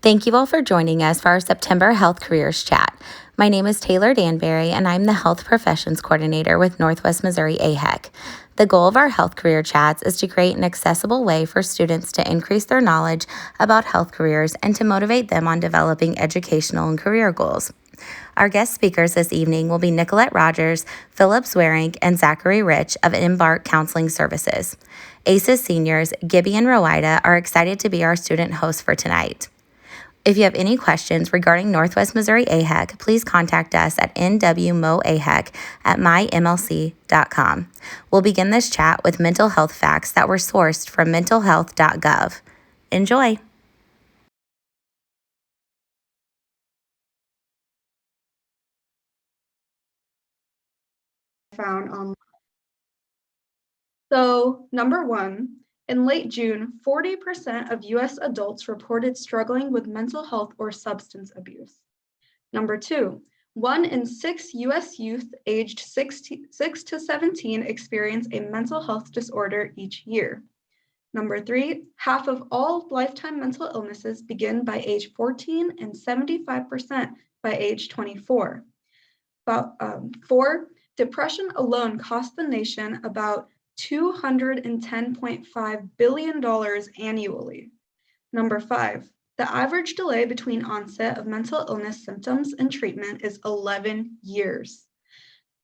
Thank you all for joining us for our September Health Careers Chat. My name is Taylor Danbury, and I'm the Health Professions Coordinator with Northwest Missouri AHEC. The goal of our Health Career Chats is to create an accessible way for students to increase their knowledge about health careers and to motivate them on developing educational and career goals. Our guest speakers this evening will be Nicolette Rogers, Phillip Zweerink, and Zachary Rich of Embark Counseling Services. ACES seniors Gibby and Rowida are excited to be our student hosts for tonight. If you have any questions regarding Northwest Missouri AHEC, please contact us at nwmoahec@mymlc.com. We'll begin this chat with mental health facts that were sourced from mentalhealth.gov. Enjoy. Found on. So, number one, in late June, 40% of US adults reported struggling with mental health or substance abuse. Number two, 1 in 6 US youth aged 6 to 17 experience a mental health disorder each year. Number three, half of all lifetime mental illnesses begin by age 14 and 75% by age 24. Four, depression alone cost the nation about $210.5 billion annually. Number five, the average delay between onset of mental illness symptoms and treatment is 11 years.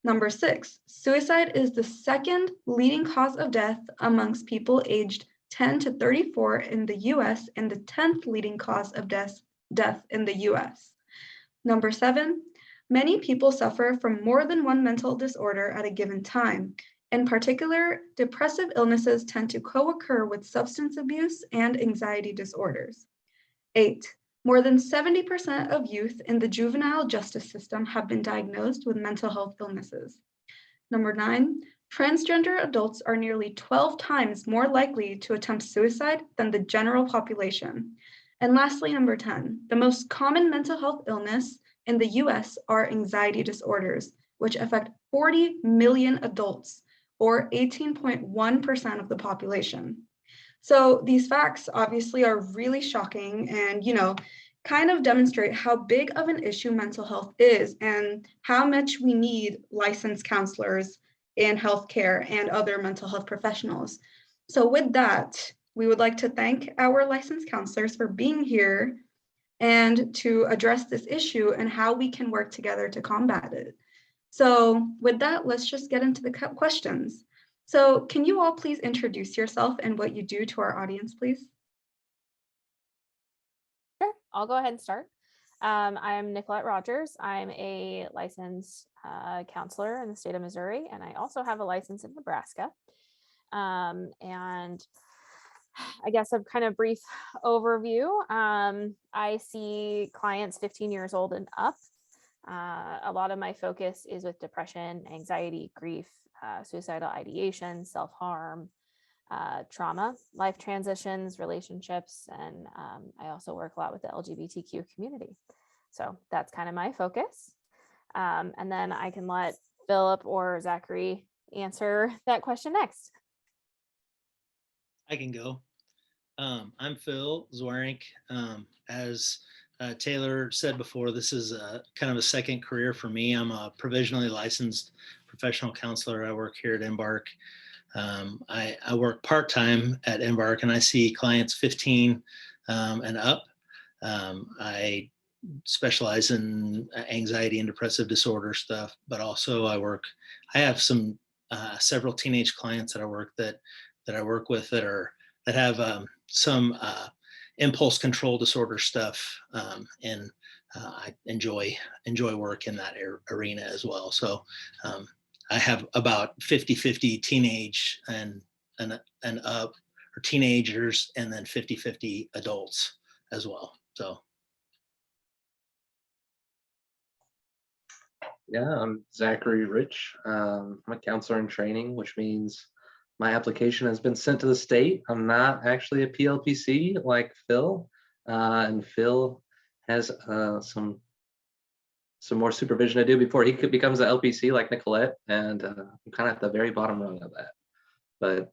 Number six, suicide is the second leading cause of death amongst people aged 10 to 34 in the US and the 10th leading cause of death in the US. Number seven, many people suffer from more than one mental disorder at a given time. In particular, depressive illnesses tend to co-occur with substance abuse and anxiety disorders. 8. More than 70% of youth in the juvenile justice system have been diagnosed with mental health illnesses. Number 9. Transgender adults are nearly 12 times more likely to attempt suicide than the general population. And lastly, number 10. The most common mental health illness in the US are anxiety disorders, which affect 40 million adults, or 18.1% of the population. So these facts obviously are really shocking and, kind of demonstrate how big of an issue mental health is and how much we need licensed counselors in healthcare and other mental health professionals. So with that, we would like to thank our licensed counselors for being here and to address this issue and how we can work together to combat it. So with that, let's just get into the questions. So can you all please introduce yourself and what you do to our audience, please? Sure, I'll go ahead and start. I'm Nicolette Rogers. I'm a licensed counselor in the state of Missouri, and I also have a license in Nebraska. And I guess a kind of brief overview. I see clients 15 years old and up. A lot of my focus is with depression, anxiety, grief, suicidal ideation, self-harm, trauma, life transitions, relationships, and I also work a lot with the LGBTQ community. So that's kind of my focus. And then I can let Phillip or Zachary answer that question next. I can go. I'm Phil Zweerink. As Taylor said before, this is kind of a second career for me. I'm a provisionally licensed professional counselor. I work here at Embark. I work part-time at Embark, and I see clients 15 and up. I specialize in anxiety and depressive disorder stuff, but also I have several teenage clients that I work with that have some impulse control disorder stuff, and I enjoy work in that arena as well. So I have about 50-50 teenage and up, or teenagers, and then 50-50 adults as well. So. Yeah, I'm Zachary Rich. I'm a counselor in training, which means my application has been sent to the state. I'm not actually a PLPC like Phil, and Phil has some more supervision to do before he becomes an LPC like Nicolette, and I'm kind of at the very bottom rung of that. But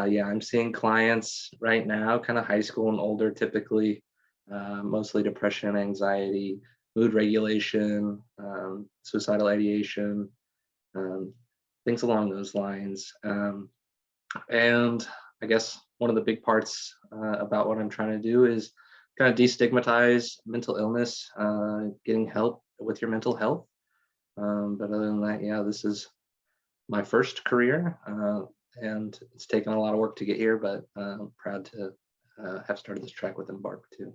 yeah, I'm seeing clients right now, kind of high school and older typically, mostly depression, anxiety, mood regulation, suicidal ideation, things along those lines. And I guess one of the big parts about what I'm trying to do is kind of destigmatize mental illness, getting help with your mental health. But other than that, yeah, this is my first career, and it's taken a lot of work to get here, but I'm proud to have started this track with Embark too.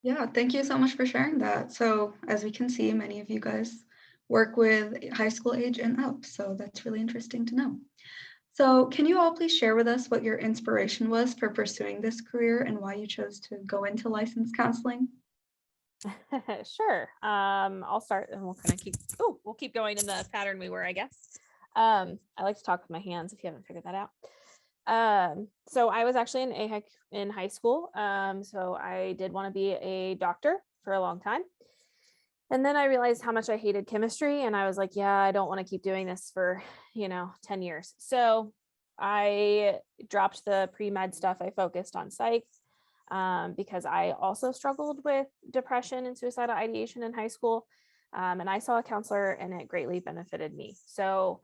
Yeah, thank you so much for sharing that. So as we can see, many of you guys work with high school age and up, so that's really interesting to know. So can you all please share with us what your inspiration was for pursuing this career and why you chose to go into licensed counseling? Sure. I'll start and we'll kind of we'll keep going in the pattern we were, I guess. I like to talk with my hands if you haven't figured that out. So I was actually in AHEC in high school. So I did want to be a doctor for a long time. And then I realized how much I hated chemistry. And I was like, yeah, I don't want to keep doing this for, 10 years. So I dropped the pre-med stuff. I focused on psych because I also struggled with depression and suicidal ideation in high school. And I saw a counselor and it greatly benefited me. So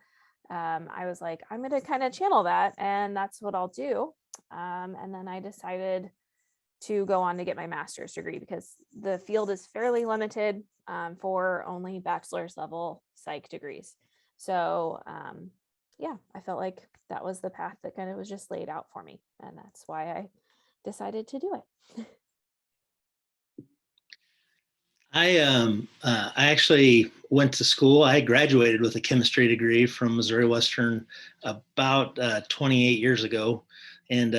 I was like, I'm going to kind of channel that and that's what I'll do. And then I decided to go on to get my master's degree because the field is fairly limited for only bachelor's level psych degrees. So yeah, I felt like that was the path that kind of was just laid out for me. And that's why I decided to do it. I actually went to school. I graduated with a chemistry degree from Missouri Western about 28 years ago, and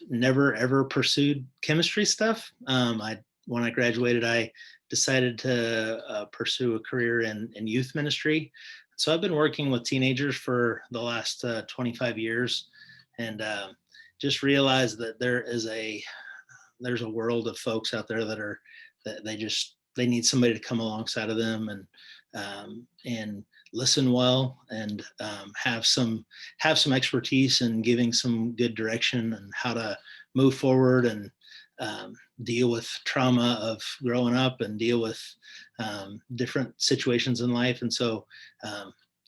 never ever pursued chemistry stuff. When I graduated, I decided to pursue a career in youth ministry. So I've been working with teenagers for the last 25 years, and just realized that there's a world of folks out there that they need somebody to come alongside of them and listen well and have some expertise in giving some good direction and how to move forward and deal with trauma of growing up and deal with different situations in life. And so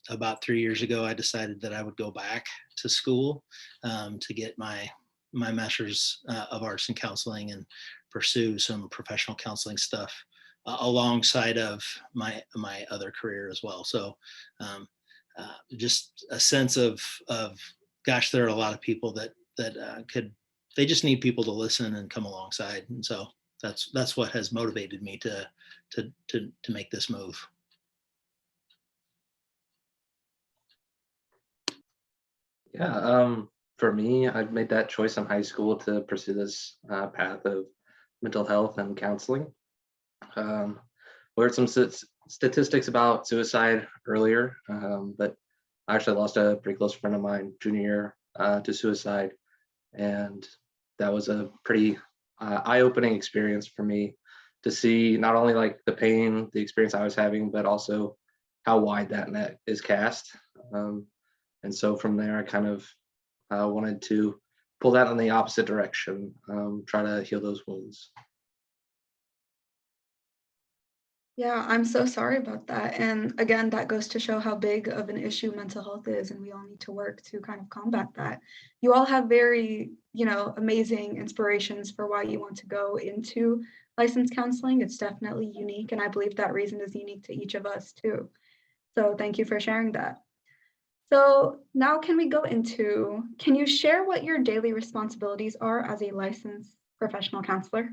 about 3 years ago, I decided that I would go back to school to get my master's of arts in counseling and pursue some professional counseling stuff alongside of my other career as well. So just a sense of gosh, there are a lot of people that they just need people to listen and come alongside. And so that's what has motivated me to make this move. Yeah, for me, I made that choice in high school to pursue this path of mental health and counseling. We heard some statistics about suicide earlier, but I actually lost a pretty close friend of mine junior year to suicide, and that was a pretty eye-opening experience for me to see not only like the pain, the experience I was having, but also how wide that net is cast. And so from there, I kind of wanted to pull that in the opposite direction, try to heal those wounds. Yeah, I'm so sorry about that. And again, that goes to show how big of an issue mental health is, and we all need to work to kind of combat that. You all have very, amazing inspirations for why you want to go into licensed counseling. It's definitely unique, and I believe that reason is unique to each of us too. So thank you for sharing that. So now can you share what your daily responsibilities are as a licensed professional counselor?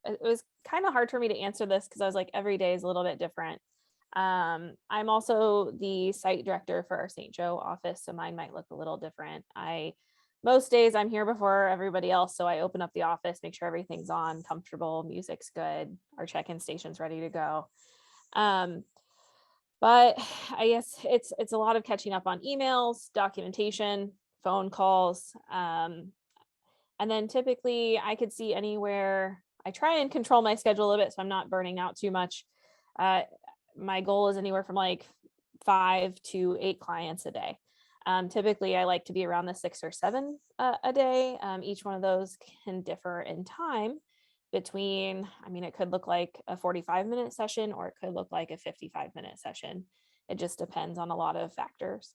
It was kind of hard for me to answer this because I was like, every day is a little bit different. I'm also the site director for our St. Joe office, so mine might look a little different. Most days I'm here before everybody else, so I open up the office, make sure everything's on, comfortable, music's good, our check-in station's ready to go. But I guess it's a lot of catching up on emails, documentation, phone calls. And then typically I could see anywhere. I try and control my schedule a little bit so I'm not burning out too much. My goal is anywhere from like 5 to 8 clients a day. Typically, I like to be around the 6 or 7 a day. Each one of those can differ in time between, I mean, it could look like a 45-minute session, or it could look like a 55-minute session. It just depends on a lot of factors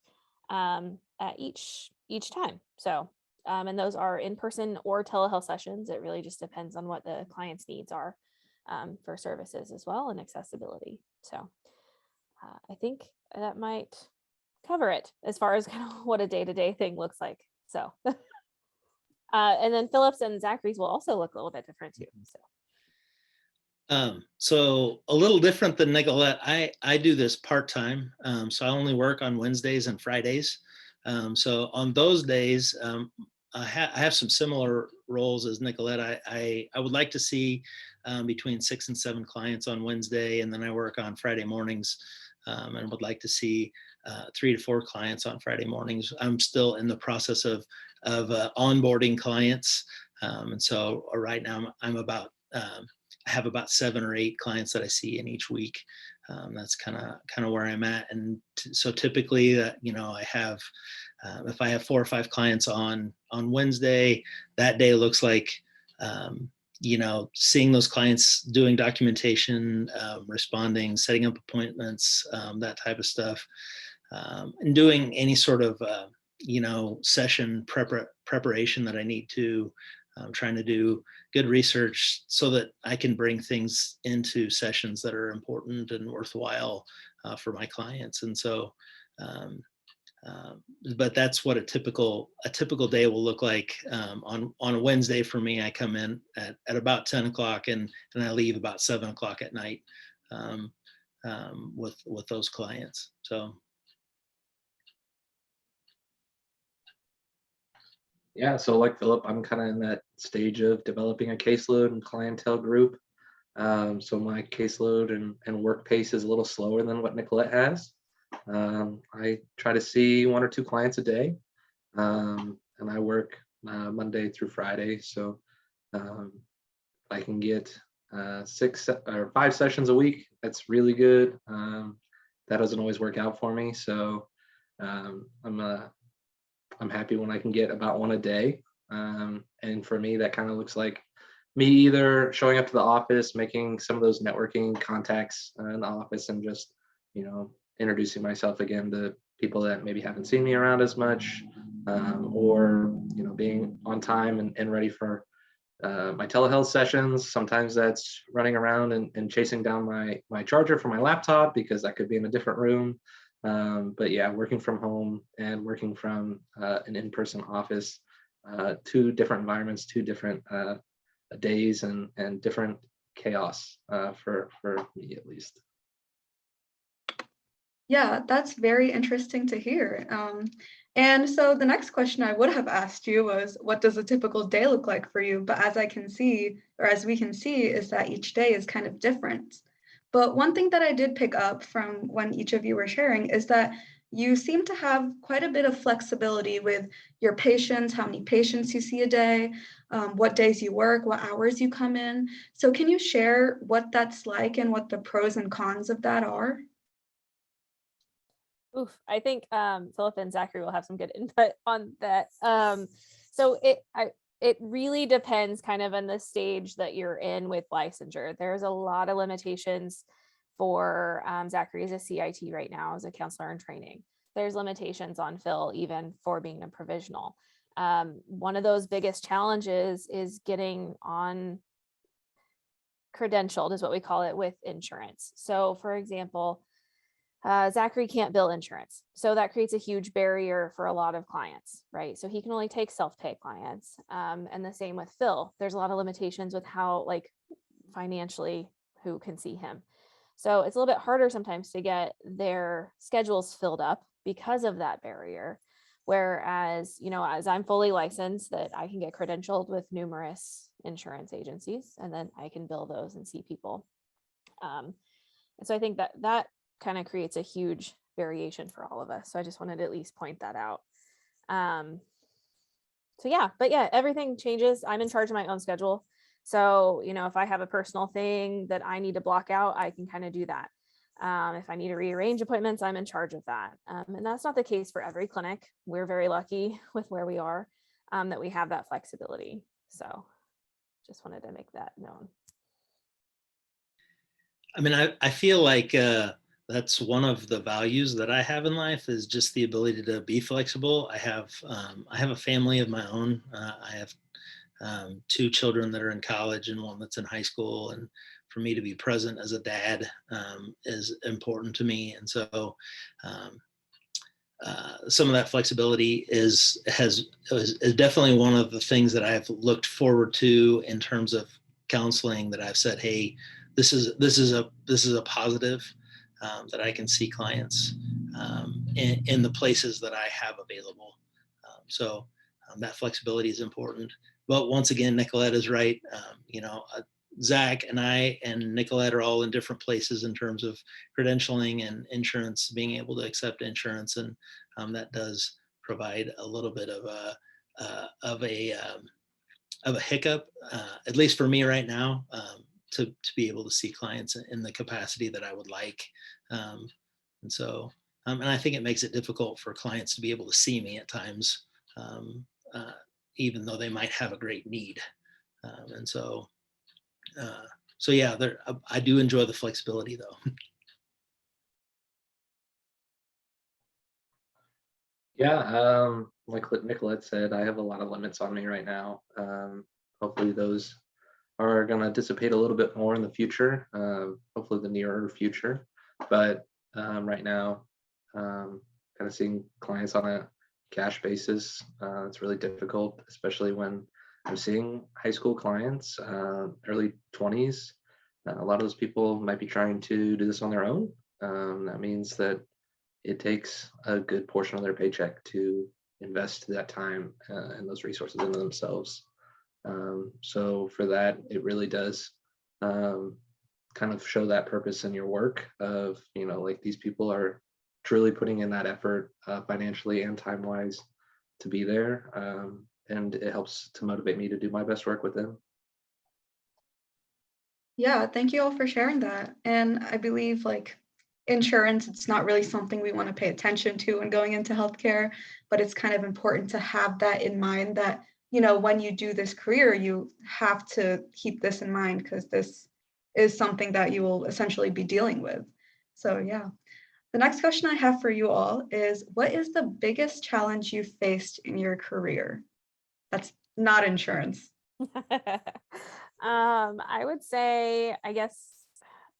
at each time. So, and those are in-person or telehealth sessions. It really just depends on what the client's needs are for services as well, and accessibility. So I think that might cover it as far as kind of what a day-to-day thing looks like. So, and then Phillip's and Zachary's will also look a little bit different too. So a little different than Nicolette. I do this part-time. So I only work on Wednesdays and Fridays. So on those days, I have some similar roles as Nicolette. I would like to see between 6 and 7 clients on Wednesday, and then I work on Friday mornings, and would like to see 3 to 4 clients on Friday mornings. I'm still in the process of onboarding clients, and so right now I'm about I have about 7 or 8 clients that I see in each week. That's kind of where I'm at, and so typically that I have. If I have 4 or 5 clients on Wednesday, that day looks like, seeing those clients, doing documentation, responding, setting up appointments, that type of stuff, and doing any sort of, session preparation that I need to. Trying to do good research so that I can bring things into sessions that are important and worthwhile for my clients. And so, but that's what a typical day will look like. On a Wednesday for me, I come in at about 10 o'clock and I leave about 7 o'clock at night with those clients. So. Yeah, so like Phillip, I'm kind of in that stage of developing a caseload and clientele group. So my caseload and work pace is a little slower than what Nicolette has. I try to see 1 or 2 clients a day, and I work Monday through Friday. So I can get 6 or 5 sessions a week. That's really good. That doesn't always work out for me. So I'm happy when I can get about 1 a day. And for me, that kind of looks like me either showing up to the office, making some of those networking contacts in the office, and just, introducing myself again to people that maybe haven't seen me around as much, or, being on time and ready for my telehealth sessions. Sometimes that's running around and chasing down my charger for my laptop because that could be in a different room. But yeah, working from home and working from an in-person office, 2 different environments, 2 different days, and different chaos for me at least. Yeah, that's very interesting to hear. And so the next question I would have asked you was, what does a typical day look like for you? But as I can see, or as we can see, is that each day is kind of different. But one thing that I did pick up from when each of you were sharing is that you seem to have quite a bit of flexibility with your patients, how many patients you see a day, what days you work, what hours you come in. So can you share what that's like and what the pros and cons of that are? Oof, I think Phillip and Zachary will have some good input on that. So it really depends kind of on the stage that you're in with licensure. There's a lot of limitations for Zachary as a CIT right now as a counselor in training. There's limitations on Phil even for being a provisional. One of those biggest challenges is getting on credentialed, is what we call it, with insurance. So for example, Zachary can't bill insurance. So that creates a huge barrier for a lot of clients, right? So he can only take self-pay clients. And the same with Phil. There's a lot of limitations with how, like, financially, who can see him. So it's a little bit harder sometimes to get their schedules filled up because of that barrier. Whereas, as I'm fully licensed, that I can get credentialed with numerous insurance agencies, and then I can bill those and see people. And so I think that kind of creates a huge variation for all of us. So I just wanted to at least point that out. So yeah, but yeah, everything changes. I'm in charge of my own schedule. So, if I have a personal thing that I need to block out, I can kind of do that. If I need to rearrange appointments, I'm in charge of that. And that's not the case for every clinic. We're very lucky with where we are, that we have that flexibility. So just wanted to make that known. I mean, I feel like that's one of the values that I have in life, is just the ability to be flexible. I have a family of my own. I have 2 children that are in college and one that's in high school. And for me to be present as a dad is important to me. And so some of that flexibility is definitely one of the things that I've looked forward to in terms of counseling, that I've said, hey, this is a positive that I can see clients in the places that I have available. So that flexibility is important. But once again, Nicolette is right. Zach and I and Nicolette are all in different places in terms of credentialing and insurance, being able to accept insurance, and that does provide a little bit of a hiccup, at least for me right now, to be able to see clients in the capacity that I would like. And so, and I think it makes it difficult for clients to be able to see me at times, even though they might have a great need. And so yeah, I do enjoy the flexibility though. Yeah, like Nicolette said, I have a lot of limits on me right now. Hopefully those are going to dissipate a little bit more in the future, hopefully the nearer future. But right now, kind of seeing clients on a cash basis, it's really difficult, especially when I'm seeing high school clients, early 20s. A lot of those people might be trying to do this on their own. That means that it takes a good portion of their paycheck to invest that time and those resources into themselves. So for that, it really does kind of show that purpose in your work of, like, these people are truly putting in that effort financially and time wise to be there. And it helps to motivate me to do my best work with them. Yeah, thank you all for sharing that. And I believe like insurance, it's not really something we want to pay attention to when going into healthcare, but it's kind of important to have that in mind that, when you do this career, you have to keep this in mind because this is something that you will essentially be dealing with. So yeah. The next question I have for you all is, what is the biggest challenge you faced in your career? That's not insurance. I would say, I guess,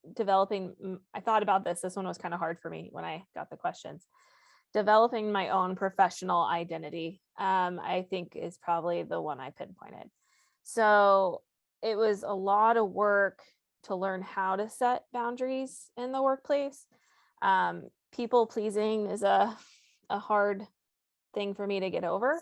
I thought about this. This one was kind of hard for me when I got the questions. Developing my own professional identity, I think, is probably the one I pinpointed. So it was a lot of work to learn how to set boundaries in the workplace. People pleasing is a hard thing for me to get over.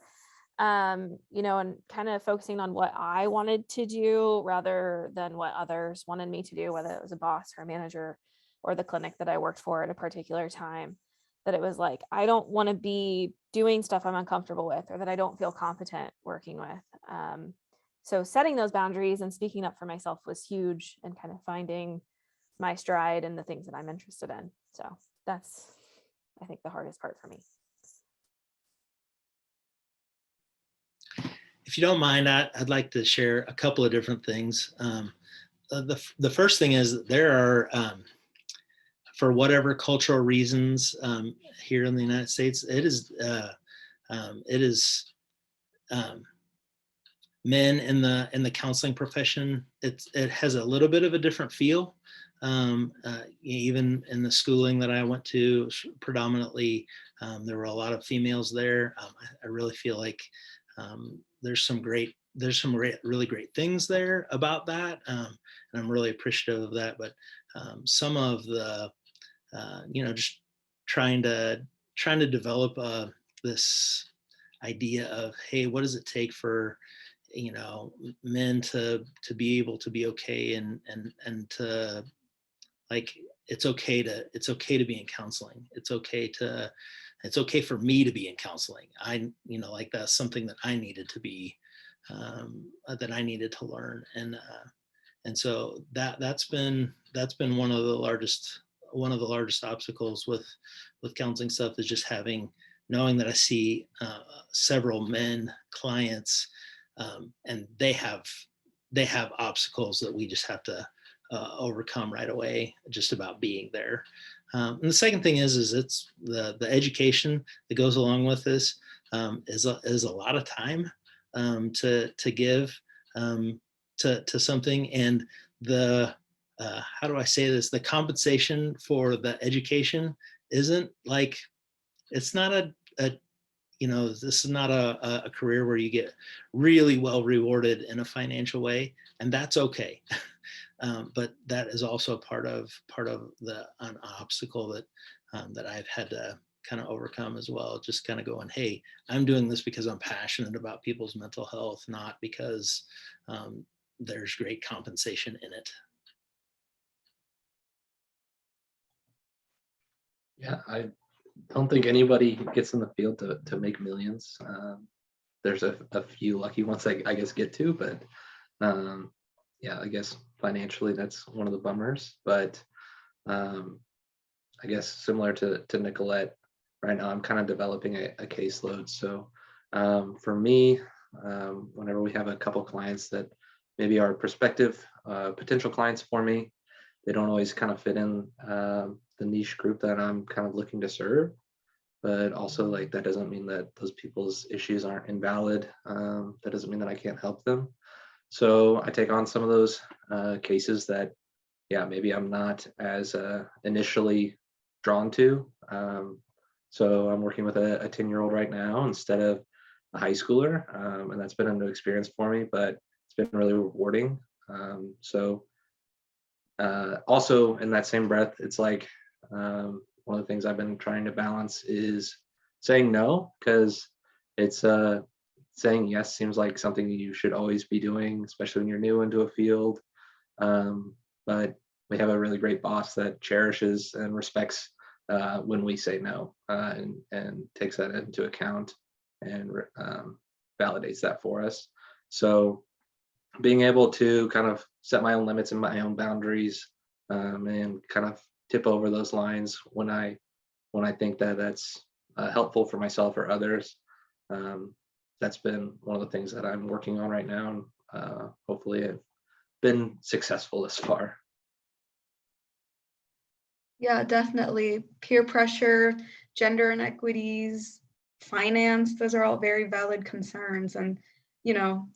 And kind of focusing on what I wanted to do rather than what others wanted me to do, whether it was a boss or a manager or the clinic that I worked for at a particular time, that it was like, I don't want to be doing stuff I'm uncomfortable with or that I don't feel competent working with. So setting those boundaries and speaking up for myself was huge, and kind of finding my stride and the things that I'm interested in. So that's, I think, the hardest part for me. If you don't mind, I'd like to share a couple of different things. The first thing is that there are, for whatever cultural reasons, here in the United States, it is men in the counseling profession. It has a little bit of a different feel. Even in the schooling that I went to, predominantly, there were a lot of females there. I really feel like there's some really great things there about that, and I'm really appreciative of that. But some of the just trying to develop this idea of, hey, what does it take for men to be able to be okay, and to, like, it's okay to be in counseling. It's okay for me to be in counseling. Like, that's something that I needed to be, that I needed to learn. And so that's been one of the one of the largest obstacles with counseling stuff is just knowing that I see several men clients, and they have obstacles that we just have to overcome right away, just about being there. And the second thing is it's the education that goes along with this is a lot of time to give to something, and the how do I say this? The compensation for the education isn't like, it's not a this is not a career where you get really well rewarded in a financial way, and that's okay. But that is also part of an obstacle that I've had to kind of overcome as well. Just kind of going, hey, I'm doing this because I'm passionate about people's mental health, not because there's great compensation in it. Yeah, I don't think anybody gets in the field to make millions. There's a few lucky ones I guess get to, but yeah, I guess financially that's one of the bummers. But I guess similar to Nicolette, right now I'm kind of developing a caseload. So for me, whenever we have a couple clients that maybe are prospective potential clients for me, they don't always kind of fit in the niche group that I'm kind of looking to serve. But also, like, that doesn't mean that those people's issues aren't invalid. That doesn't mean that I can't help them. So I take on some of those cases that, yeah, maybe I'm not as initially drawn to. So I'm working with a 10-year-old right now instead of a high schooler. And that's been a new experience for me, but it's been really rewarding. So also in that same breath, it's like one of the things I've been trying to balance is saying no, because it's saying yes seems like something you should always be doing, especially when you're new into a field. But we have a really great boss that cherishes and respects when we say no, and takes that into account and validates that for us. So being able to kind of set my own limits and my own boundaries, and kind of tip over those lines when I think that that's helpful for myself or others. That's been one of the things that I'm working on right now, and hopefully I've been successful thus far. Yeah, definitely. Peer pressure, gender inequities, finance, those are all very valid concerns. And,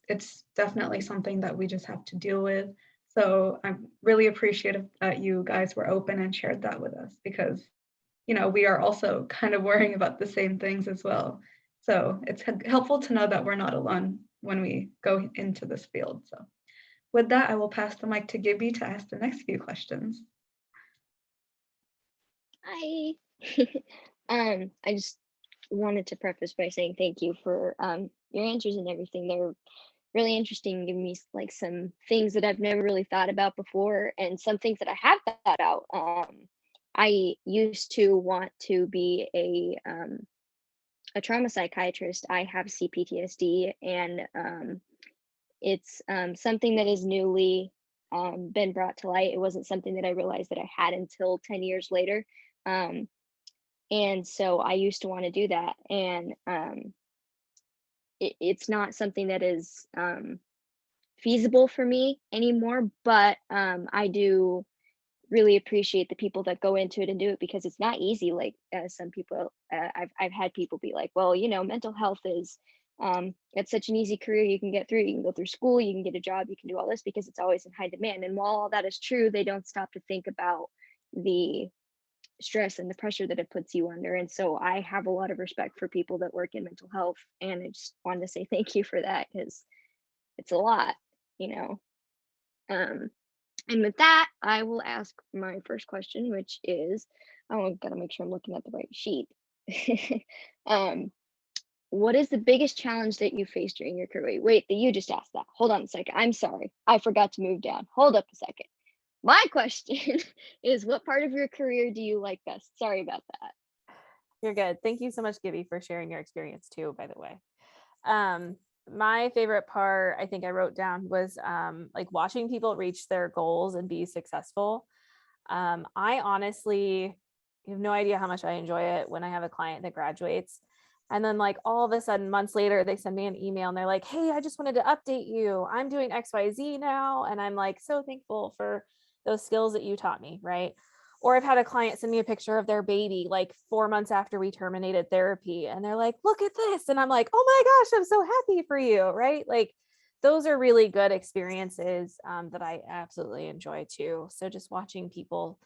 it's definitely something that we just have to deal with. So I'm really appreciative that you guys were open and shared that with us, because, we are also kind of worrying about the same things as well. So it's helpful to know that we're not alone when we go into this field. So with that, I will pass the mic to Gibby to ask the next few questions. Hi. I just wanted to preface by saying thank you for your answers and everything. They're really interesting, giving me like some things that I've never really thought about before, and some things that I have thought out. I used to want to be a trauma psychiatrist. I have CPTSD, and it's something that is newly been brought to light. It wasn't something that I realized that I had until 10 years later. And so I used to want to do that. And it's not something that is feasible for me anymore, but I do really appreciate the people that go into it and do it, because it's not easy. Like some people, I've had people be like, well, mental health is it's such an easy career you can get through. You can go through school, you can get a job, you can do all this because it's always in high demand. And while all that is true, they don't stop to think about the stress and the pressure that it puts you under. And so I have a lot of respect for people that work in mental health, and I just wanted to say thank you for that, because it's a lot, you know. And with that, I will ask my first question, which is, oh, gotta make sure I'm looking at the right sheet. What is the biggest challenge that you faced during your career? Wait, you just asked that. Hold on a second. I'm sorry. I forgot to move down. Hold up a second. My question is, what part of your career do you like best? Sorry about that. You're good. Thank you so much, Gibby, for sharing your experience too, by the way. My favorite part, I think I wrote down, was like watching people reach their goals and be successful. I honestly have no idea how much I enjoy it when I have a client that graduates. And then like all of a sudden months later, they send me an email and they're like, hey, I just wanted to update you. I'm doing XYZ now. And I'm like so thankful for those skills that you taught me, right? Or I've had a client send me a picture of their baby like 4 months after we terminated therapy. And they're like, look at this. And I'm like, oh my gosh, I'm so happy for you, right? Like those are really good experiences that I absolutely enjoy too. So just watching people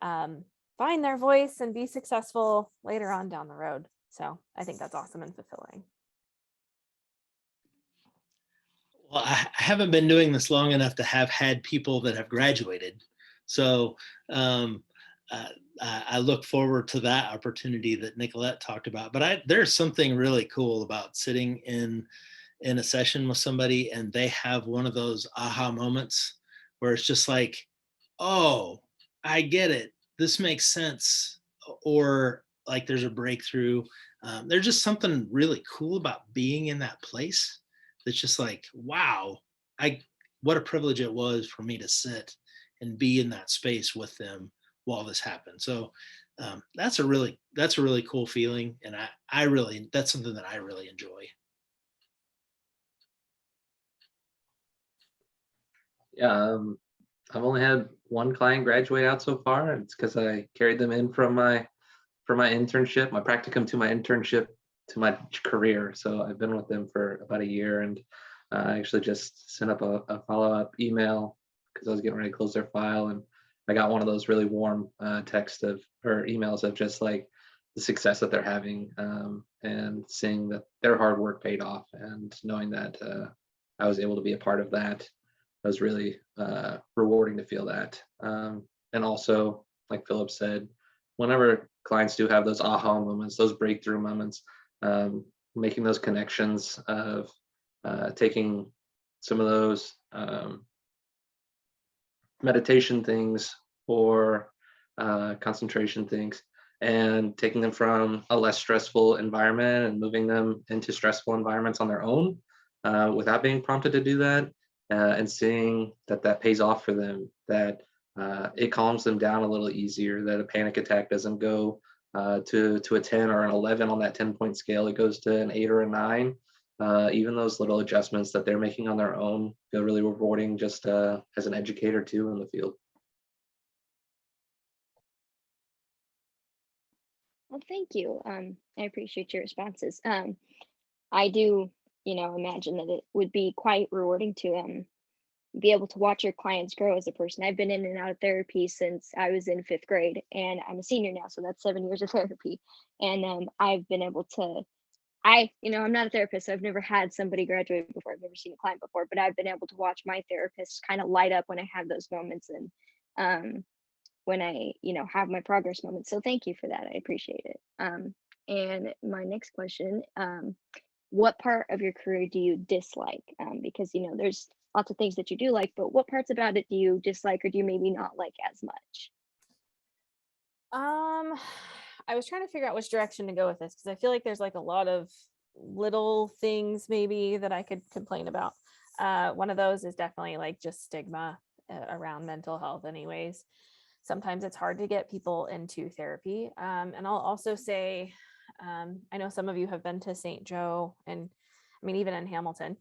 find their voice and be successful later on down the road. So I think that's awesome and fulfilling. Well, I haven't been doing this long enough to have had people that have graduated. So um, I look forward to that opportunity that Nicolette talked about. But there's something really cool about sitting in a session with somebody and they have one of those aha moments where it's just like, oh, I get it. This makes sense. Or like there's a breakthrough. There's just something really cool about being in that place. That's just like, wow, what a privilege it was for me to sit and be in that space with them while this happened. So that's a really cool feeling. And that's something that I really enjoy. Yeah, I've only had one client graduate out so far. It's because I carried them in from my internship, my practicum to my internship to my career. So I've been with them for about a year, and I actually just sent up a follow-up email because I was getting ready to close their file, and I got one of those really warm texts or emails of just like the success that they're having, and seeing that their hard work paid off, and knowing that I was able to be a part of that. It was really rewarding to feel that. And also, like Phillip said, whenever clients do have those aha moments, those breakthrough moments, making those connections of taking some of those meditation things or concentration things and taking them from a less stressful environment and moving them into stressful environments on their own without being prompted to do that, and seeing that that pays off for them, that it calms them down a little easier, that a panic attack doesn't go to a 10 or an 11 on that 10-point scale. It goes to an 8 or a 9. Even those little adjustments that they're making on their own feel really rewarding just as an educator too in the field. Well, thank you. I appreciate your responses. I do, imagine that it would be quite rewarding to be able to watch your clients grow as a person. I've been in and out of therapy since I was in 5th grade, and I'm a senior now, so that's 7 years of therapy. And I've been able to, I'm not a therapist, so I've never had somebody graduate before. I've never seen a client before, but I've been able to watch my therapist kind of light up when I have those moments, and when I, have my progress moments. So thank you for that. I appreciate it. And my next question, what part of your career do you dislike? Because there's lots of things that you do like, but what parts about it do you dislike or do you maybe not like as much? I was trying to figure out which direction to go with this because I feel like there's like a lot of little things maybe that I could complain about. One of those is definitely like just stigma around mental health anyways. Sometimes it's hard to get people into therapy. And I'll also say, I know some of you have been to St. Joe, and I mean, even in Hamilton,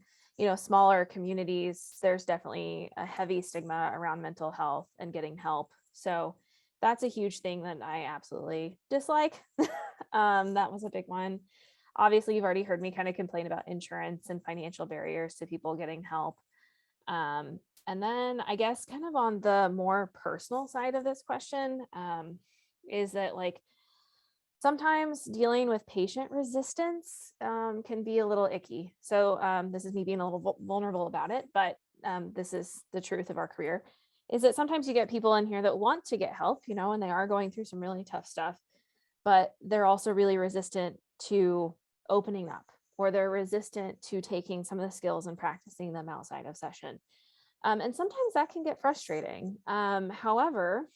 smaller communities, there's definitely a heavy stigma around mental health and getting help. So that's a huge thing that I absolutely dislike. That was a big one. Obviously, you've already heard me kind of complain about insurance and financial barriers to people getting help. And then I guess kind of on the more personal side of this question, is that like sometimes dealing with patient resistance can be a little icky. So this is me being a little vulnerable about it, but this is the truth of our career, is that sometimes you get people in here that want to get help, and they are going through some really tough stuff, but they're also really resistant to opening up, or they're resistant to taking some of the skills and practicing them outside of session. And sometimes that can get frustrating. However,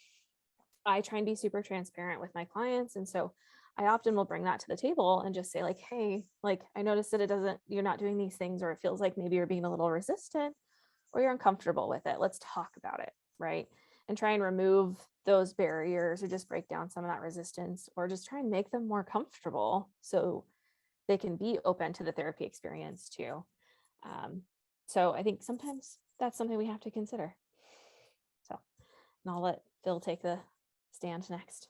I try and be super transparent with my clients. And so I often will bring that to the table and just say like, hey, like I noticed that you're not doing these things, or it feels like maybe you're being a little resistant or you're uncomfortable with it. Let's talk about it. Right. And try and remove those barriers or just break down some of that resistance or just try and make them more comfortable so they can be open to the therapy experience too. So I think sometimes that's something we have to consider. So, and I'll let Phil take the stand next.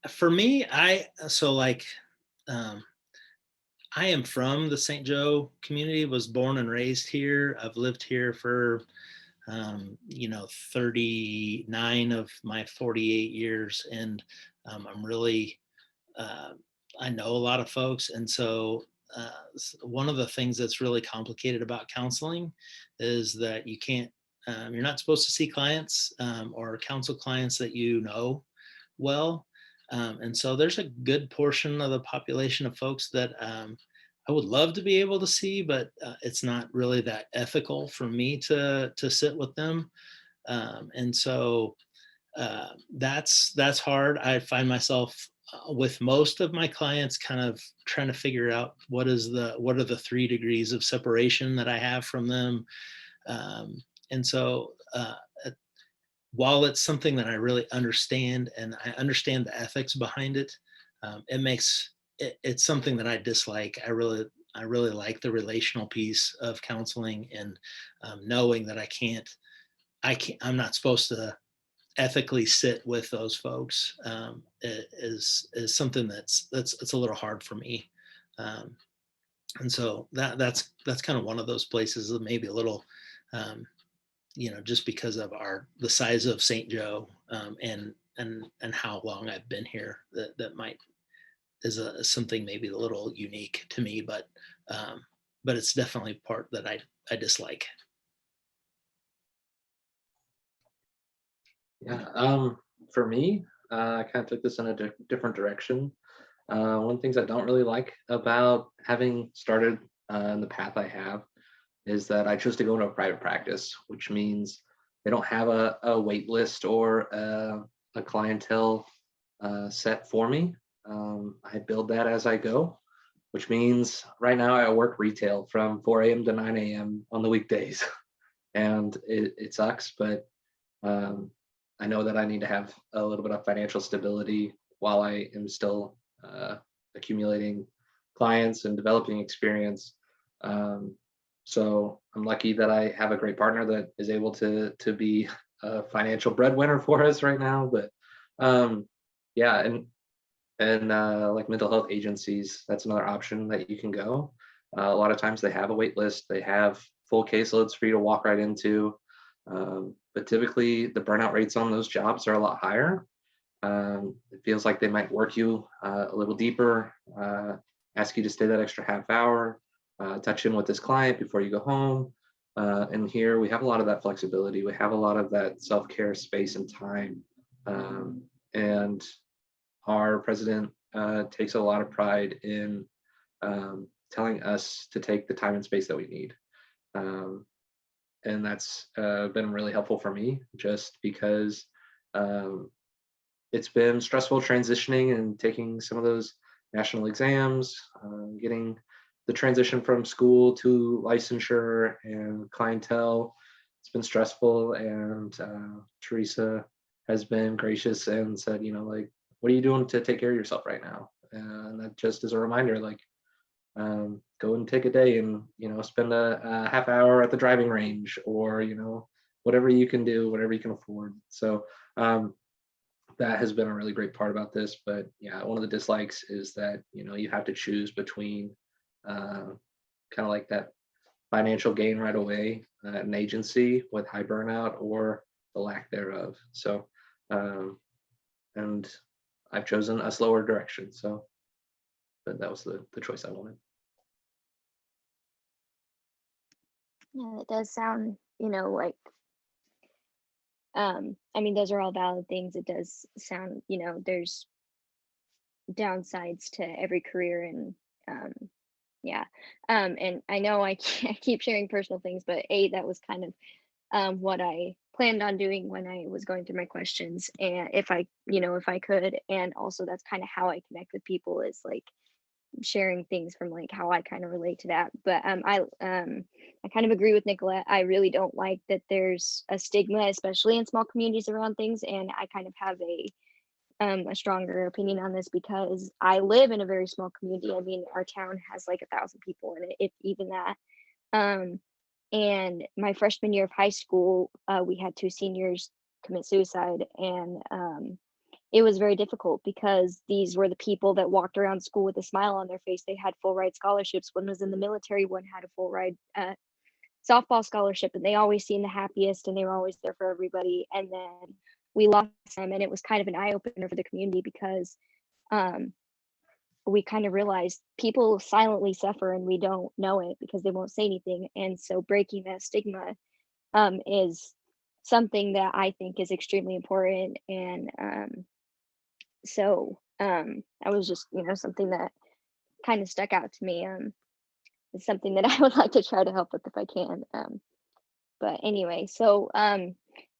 For me, I am from the St. Joe community, was born and raised here. I've lived here for 39 of my 48 years, and I'm really I know a lot of folks, and so one of the things that's really complicated about counseling is that you're not supposed to see clients or counsel clients that you know well. And so there's a good portion of the population of folks that I would love to be able to see, but it's not really that ethical for me to sit with them. And so that's hard. I find myself with most of my clients kind of trying to figure out what are the 3 degrees of separation that I have from them. And so while it's something that I really understand and I understand the ethics behind it, it's something that I dislike. I really like the relational piece of counseling, and knowing that I'm not supposed to ethically sit with those folks is something that's a little hard for me. And so that's kind of one of those places that maybe a little just because of the size of St. Joe and how long I've been here, that might is something maybe a little unique to me, but it's definitely part that I dislike. Yeah. For me, I kind of took this in a different direction. One of the things I don't really like about having started in the path I have is that I chose to go into a private practice, which means they don't have a wait list or a clientele set for me. I build that as I go, which means right now I work retail from 4 a.m. to 9 a.m. on the weekdays. And it sucks, but I know that I need to have a little bit of financial stability while I am still accumulating clients and developing experience. So I'm lucky that I have a great partner that is able to be a financial breadwinner for us right now. But yeah, and like mental health agencies, that's another option that you can go. A lot of times they have a wait list, they have full caseloads for you to walk right into. But typically the burnout rates on those jobs are a lot higher. It feels like they might work you a little deeper, ask you to stay that extra half hour, touch in with this client before you go home. And here we have a lot of that flexibility. We have a lot of that self-care space and time. And our president takes a lot of pride in telling us to take the time and space that we need. And that's been really helpful for me, just because it's been stressful transitioning and taking some of those national exams, getting the transition from school to licensure and clientele. It's been stressful, and Teresa has been gracious and said, like, what are you doing to take care of yourself right now? And that just is a reminder, like, go and take a day and spend a half hour at the driving range, or whatever you can do, whatever you can afford. So that has been a really great part about this. But yeah, one of the dislikes is that you have to choose between kind of like that financial gain right away at an agency with high burnout, or the lack thereof. So and I've chosen a slower direction. So but that was the choice I wanted. Yeah, it does sound, like, I mean, those are all valid things. It does sound, there's downsides to every career, and yeah. And I know I keep sharing personal things, but that was kind of what I planned on doing when I was going through my questions, and if I could, and also that's kind of how I connect with people, is like sharing things from like how I kind of relate to that. But I kind of agree with Nicolette. I really don't like that there's a stigma, especially in small communities, around things, and I kind of have a stronger opinion on this because I live in a very small community. I mean, our town has like 1,000 people in it, if even that. Um, and my freshman year of high school, we had 2 seniors commit suicide, and it was very difficult because these were the people that walked around school with a smile on their face. They had full ride scholarships. One was in the military, one had a full ride softball scholarship, and they always seemed the happiest and they were always there for everybody. And then we lost them, and it was kind of an eye opener for the community because um, we kind of realized people silently suffer and we don't know it because they won't say anything. And so breaking that stigma is something that I think is extremely important. And that was just, something that kind of stuck out to me. It's something that I would like to try to help with if I can. But anyway, so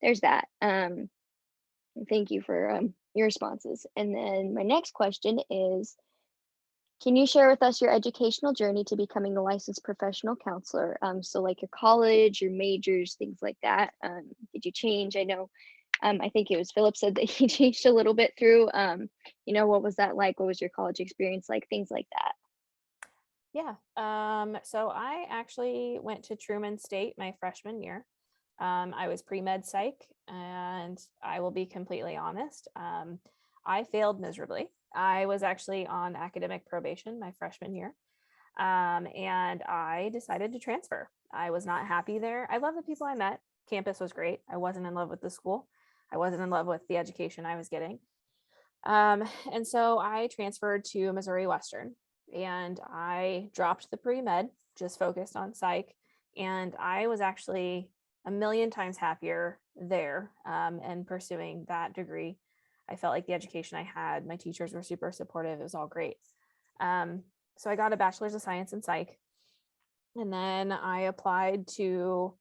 there's that. Thank you for your responses. And then my next question is, can you share with us your educational journey to becoming a licensed professional counselor? So like your college, your majors, things like that. Did you change? I know, I think it was Phillip said that he changed a little bit through. What was that like? What was your college experience like? Things like that. Yeah. So I actually went to Truman State my freshman year. I was pre-med psych, and I will be completely honest. I failed miserably. I was actually on academic probation my freshman year. And I decided to transfer. I was not happy there. I love the people I met. Campus was great. I wasn't in love with the school. I wasn't in love with the education I was getting. And so I transferred to Missouri Western, and I dropped the pre-med, just focused on psych. And I was actually a million times happier there and pursuing that degree. I felt like the education I had, my teachers were super supportive. It was all great. So I got a bachelor's of science in psych. And then I applied to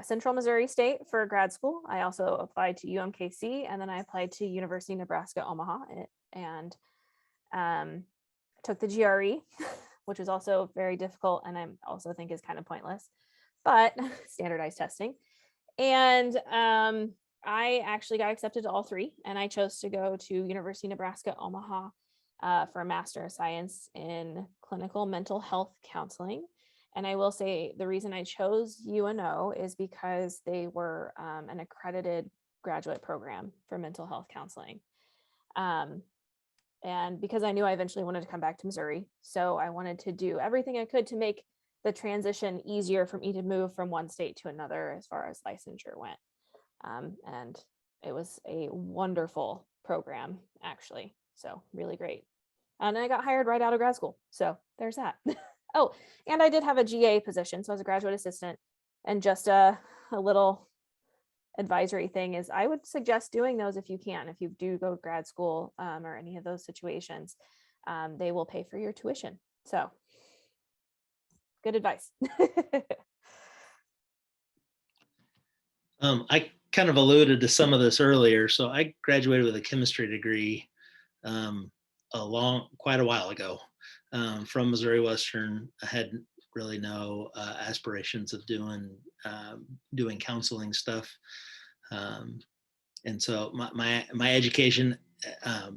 Central Missouri State for grad school. I also applied to UMKC, and then I applied to University of Nebraska, Omaha, and took the GRE, which is also very difficult, and I also think is kind of pointless, but standardized testing. And I actually got accepted to all three, and I chose to go to University of Nebraska, Omaha for a Master of Science in Clinical Mental Health Counseling. And I will say the reason I chose UNO is because they were an accredited graduate program for mental health counseling. And because I knew I eventually wanted to come back to Missouri, so I wanted to do everything I could to make the transition easier for me to move from one state to another as far as licensure went. And it was a wonderful program, actually. So really great. And I got hired right out of grad school. So there's that. Oh, and I did have a GA position. So I was a graduate assistant. And just a little advisory thing is I would suggest doing those if you can. If you do go to grad school or any of those situations, they will pay for your tuition. So good advice. I kind of alluded to some of this earlier. So I graduated with a chemistry degree quite a while ago from Missouri Western. I had really no aspirations of doing counseling stuff, and so my education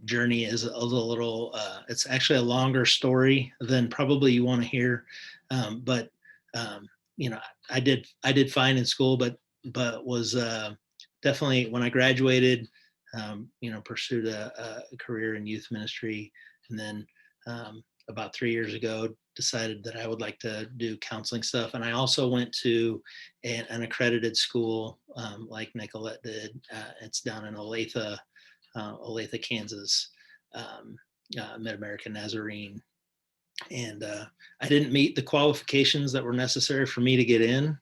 journey is a little. It's actually a longer story than probably you want to hear, but I did fine in school, but was definitely when I graduated, pursued a career in youth ministry, and then about 3 years ago decided that I would like to do counseling stuff. And I also went to an accredited school like Nicolette did. It's down in Olathe, Kansas, Mid-American Nazarene. And I didn't meet the qualifications that were necessary for me to get in.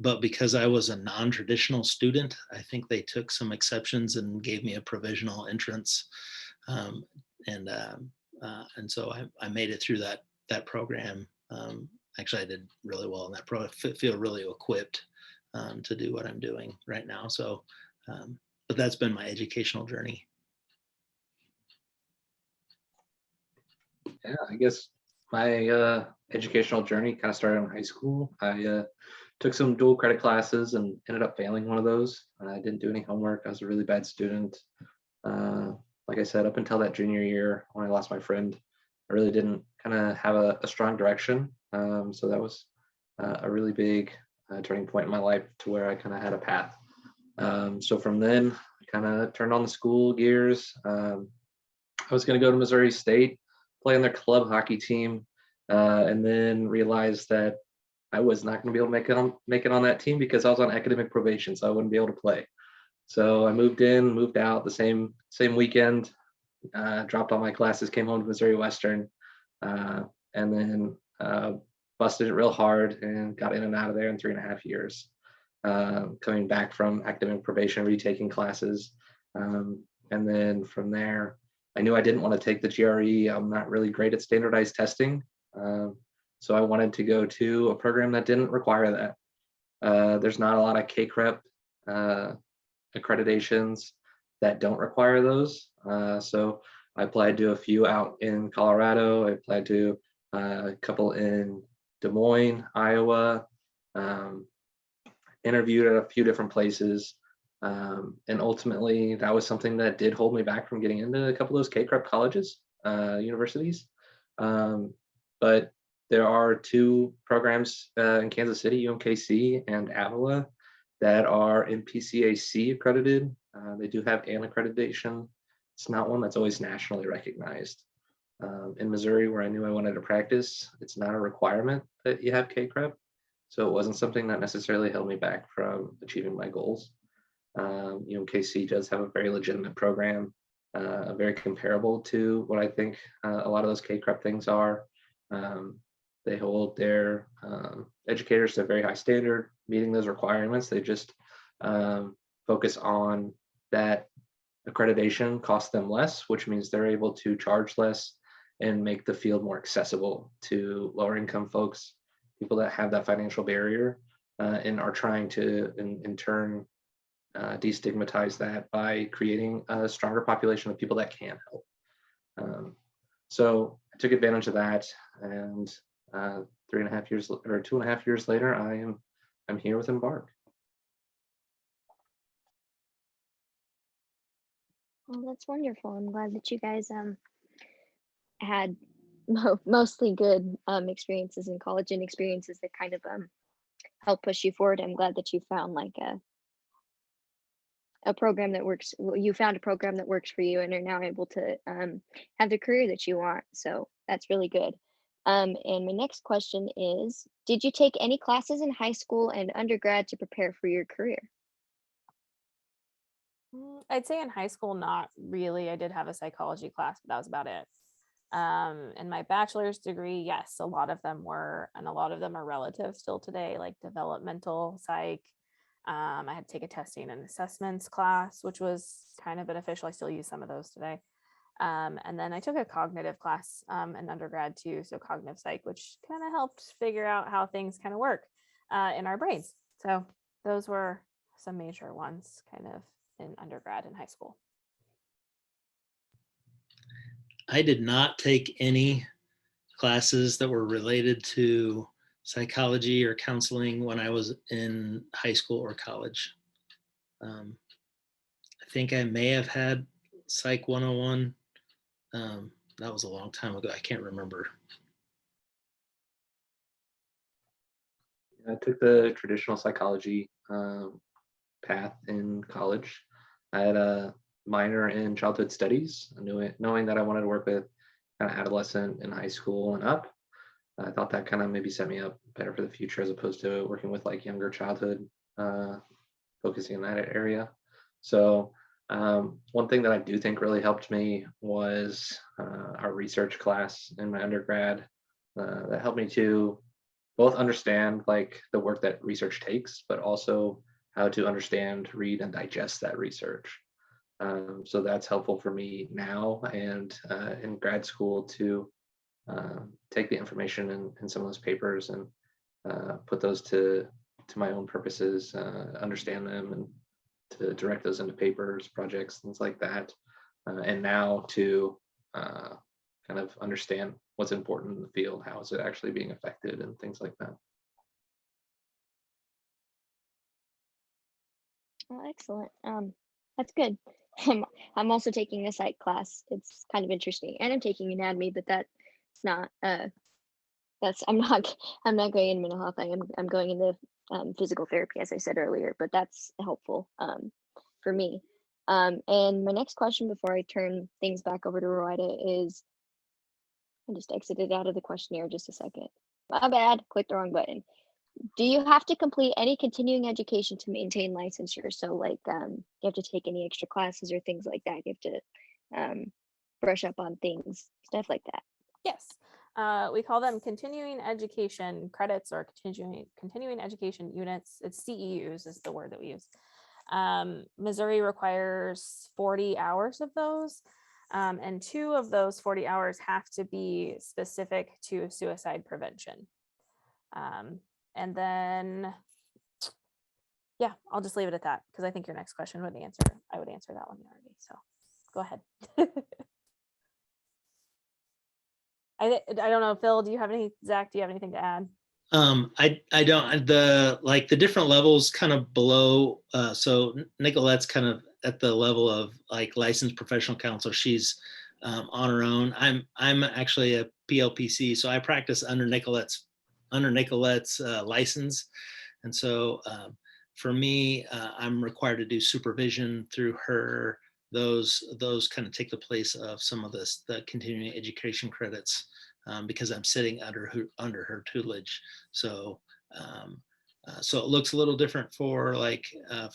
But because I was a non-traditional student, I think they took some exceptions and gave me a provisional entrance. And so I made it through that program. Actually, I did really well in that program. I feel really equipped to do what I'm doing right now. So, but that's been my educational journey. Yeah, I guess my educational journey kind of started in high school. I took some dual credit classes and ended up failing one of those. I didn't do any homework. I was a really bad student. Uh, like I said, up until that junior year when I lost my friend, I really didn't kind of have a strong direction. So that was a really big turning point in my life to where I kind of had a path. So from then, I kind of turned on the school gears. I was going to go to Missouri State, play on their club hockey team, and then realized that I was not going to be able to make it on that team because I was on academic probation, so I wouldn't be able to play. So I moved in, moved out the same weekend, dropped all my classes, came home to Missouri Western, and then busted it real hard and got in and out of there in 3.5 years. Coming back from academic probation, retaking classes, and then from there, I knew I didn't want to take the GRE. I'm not really great at standardized testing, so I wanted to go to a program that didn't require that. There's not a lot of CACREP accreditations that don't require those. So I applied to a few out in Colorado. I applied to a couple in Des Moines, Iowa, interviewed at a few different places. And ultimately, that was something that did hold me back from getting into a couple of those CACREP colleges, universities. But there are two programs in Kansas City, UMKC and Avila, that are NPCAC accredited. They do have AN accreditation. It's not one that's always nationally recognized. In Missouri, where I knew I wanted to practice, it's not a requirement that you have CACREP. So it wasn't something that necessarily held me back from achieving my goals. UMKC does have a very legitimate program, very comparable to what I think a lot of those CACREP things are. They hold their educators to a very high standard, meeting those requirements. They just focus on that accreditation costs them less, which means they're able to charge less and make the field more accessible to lower income folks, people that have that financial barrier, and are trying to, in turn, destigmatize that by creating a stronger population of people that can help. So I took advantage of that, and 3.5 years or 2.5 years later, I'm here with Embark. Well, that's wonderful. I'm glad that you guys had mostly good experiences in college and experiences that kind of help push you forward. I'm glad that you found like a program that works. You found a program that works for you and are now able to have the career that you want. So that's really good. And my next question is, did you take any classes in high school and undergrad to prepare for your career? I'd say in high school, not really. I did have a psychology class, but that was about it. In my bachelor's degree, yes, a lot of them were, and a lot of them are relative still today, like developmental psych. I had to take a testing and assessments class, which was kind of beneficial. I still use some of those today. And then I took a cognitive class in undergrad too, so cognitive psych, which kind of helped figure out how things kind of work in our brains. So those were some major ones kind of in undergrad and high school. I did not take any classes that were related to psychology or counseling when I was in high school or college. I think I may have had Psych 101. That was a long time ago. I can't remember. I took the traditional psychology path in college. I had a minor in childhood studies, knowing that I wanted to work with kind of adolescent and high school and up. I thought that kind of maybe set me up better for the future as opposed to working with like younger childhood, focusing in that area. So one thing that I do think really helped me was our research class in my undergrad. That helped me to both understand like the work that research takes, but also how to understand, read, and digest that research. So that's helpful for me now and in grad school to take the information in some of those papers and put those to my own purposes, understand them, and to direct those into papers, projects, things like that. And now to kind of understand what's important in the field, how is it actually being affected, and things like that. Oh, excellent. That's good. I'm also taking a psych class. It's kind of interesting, and I'm taking anatomy, but that's not I'm not I'm not going in mental health. I'm going into physical therapy, as I said earlier, but that's helpful for me. And my next question before I turn things back over to Rowida is, I just exited out of the questionnaire just a second. My bad, clicked the wrong button. Do you have to complete any continuing education to maintain licensure? So like you have to take any extra classes or things like that. You have to brush up on things, stuff like that. Yes. We call them continuing education credits or continuing education units. It's CEUs is the word that we use. Missouri requires 40 hours of those. And 2 of those 40 hours have to be specific to suicide prevention. And then, yeah, I'll just leave it at that because I think your next question would answer. I would answer that one already. So go ahead. I don't know, Phil, do you have any, Zach, do you have anything to add? I don't, the different levels kind of below. So Nicolette's kind of at the level of like licensed professional counselor. She's on her own. I'm actually a PLPC, so I practice under Nicolette's license. And so for me, I'm required to do supervision through her. Those kind of take the place of some of the continuing education credits because I'm sitting under her tutelage. So so it looks a little different for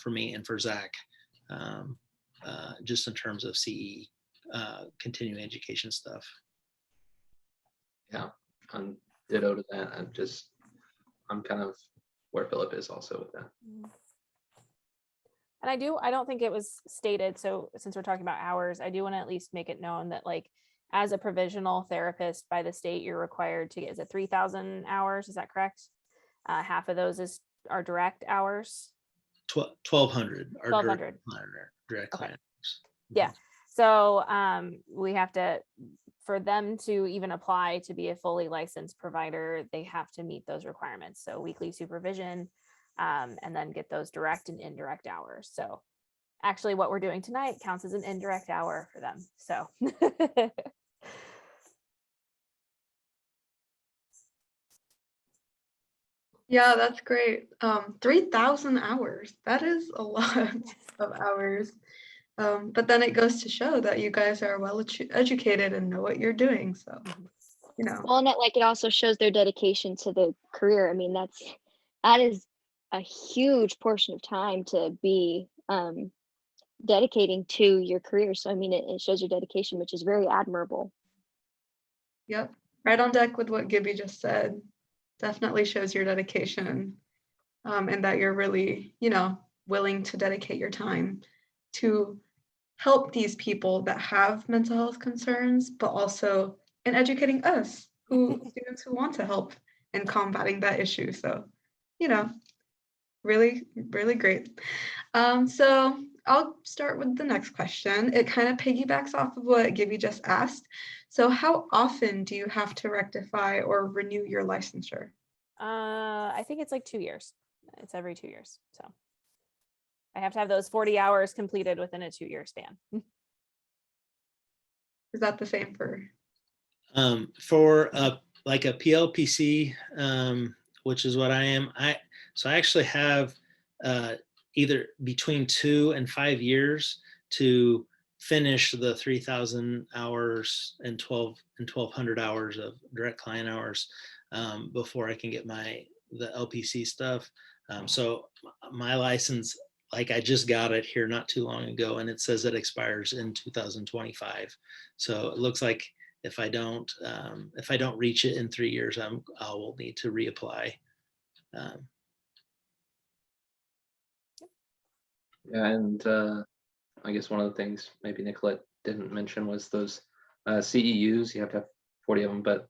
for me and for Zach, just in terms of CE continuing education stuff. Yeah, I'm ditto to that. I'm kind of where Phillip is also with that. And I don't think it was stated. So since we're talking about hours, I do want to at least make it known that like as a provisional therapist by the state, you're required to get, is it 3,000 hours? Is that correct? Half of those are direct hours. 1,200 are 1,200 direct okay. client hours. Yeah. So we have to, for them to even apply to be a fully licensed provider, they have to meet those requirements. So weekly supervision, and then get those direct and indirect hours. So actually what we're doing tonight counts as an indirect hour for them. So Yeah, that's great. 3,000 hours. That is a lot of hours. But then it goes to show that you guys are well educated and know what you're doing. So, you know. Well, and it also shows their dedication to the career. I mean, that is a huge portion of time to be dedicating to your career. So I mean, it shows your dedication, which is very admirable. Yep. Right on deck with what Gibby just said. Definitely shows your dedication, and that you're really, willing to dedicate your time to help these people that have mental health concerns, but also in educating us students who want to help in combating that issue. So, really, really great. So I'll start with the next question. It kind of piggybacks off of what Gibby just asked. So how often do you have to rectify or renew your licensure? I think it's like 2 years. It's every 2 years. So I have to have those 40 hours completed within a 2-year span. Is that the same for? For like a PLPC, which is what I am. I actually have either between 2 and 5 years to finish the 3,000 hours and 1,200 hours of direct client hours before I can get the LPC stuff. So my license, like I just got it here not too long ago, and it says it expires in 2025. So it looks like if I don't reach it in 3 years, I will need to reapply. Yeah, and I guess one of the things maybe Nicolette didn't mention was those CEUs. You have to have 40 of them, but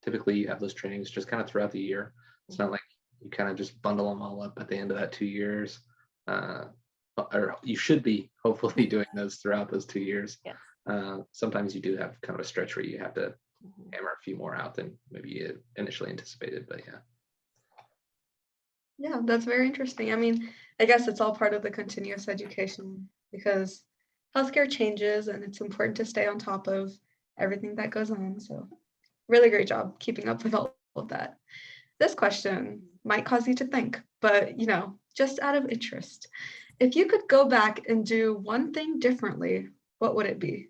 typically you have those trainings just kind of throughout the year. It's not like you kind of just bundle them all up at the end of that 2 years. Or you should be hopefully doing those throughout those 2 years. Yeah. Sometimes you do have kind of a stretch where you have to hammer a few more out than maybe you initially anticipated. But yeah. Yeah, that's very interesting. I mean, I guess it's all part of the continuous education because healthcare changes and it's important to stay on top of everything that goes on. So, really great job keeping up with all of that. This question might cause you to think, but just out of interest, if you could go back and do one thing differently, what would it be?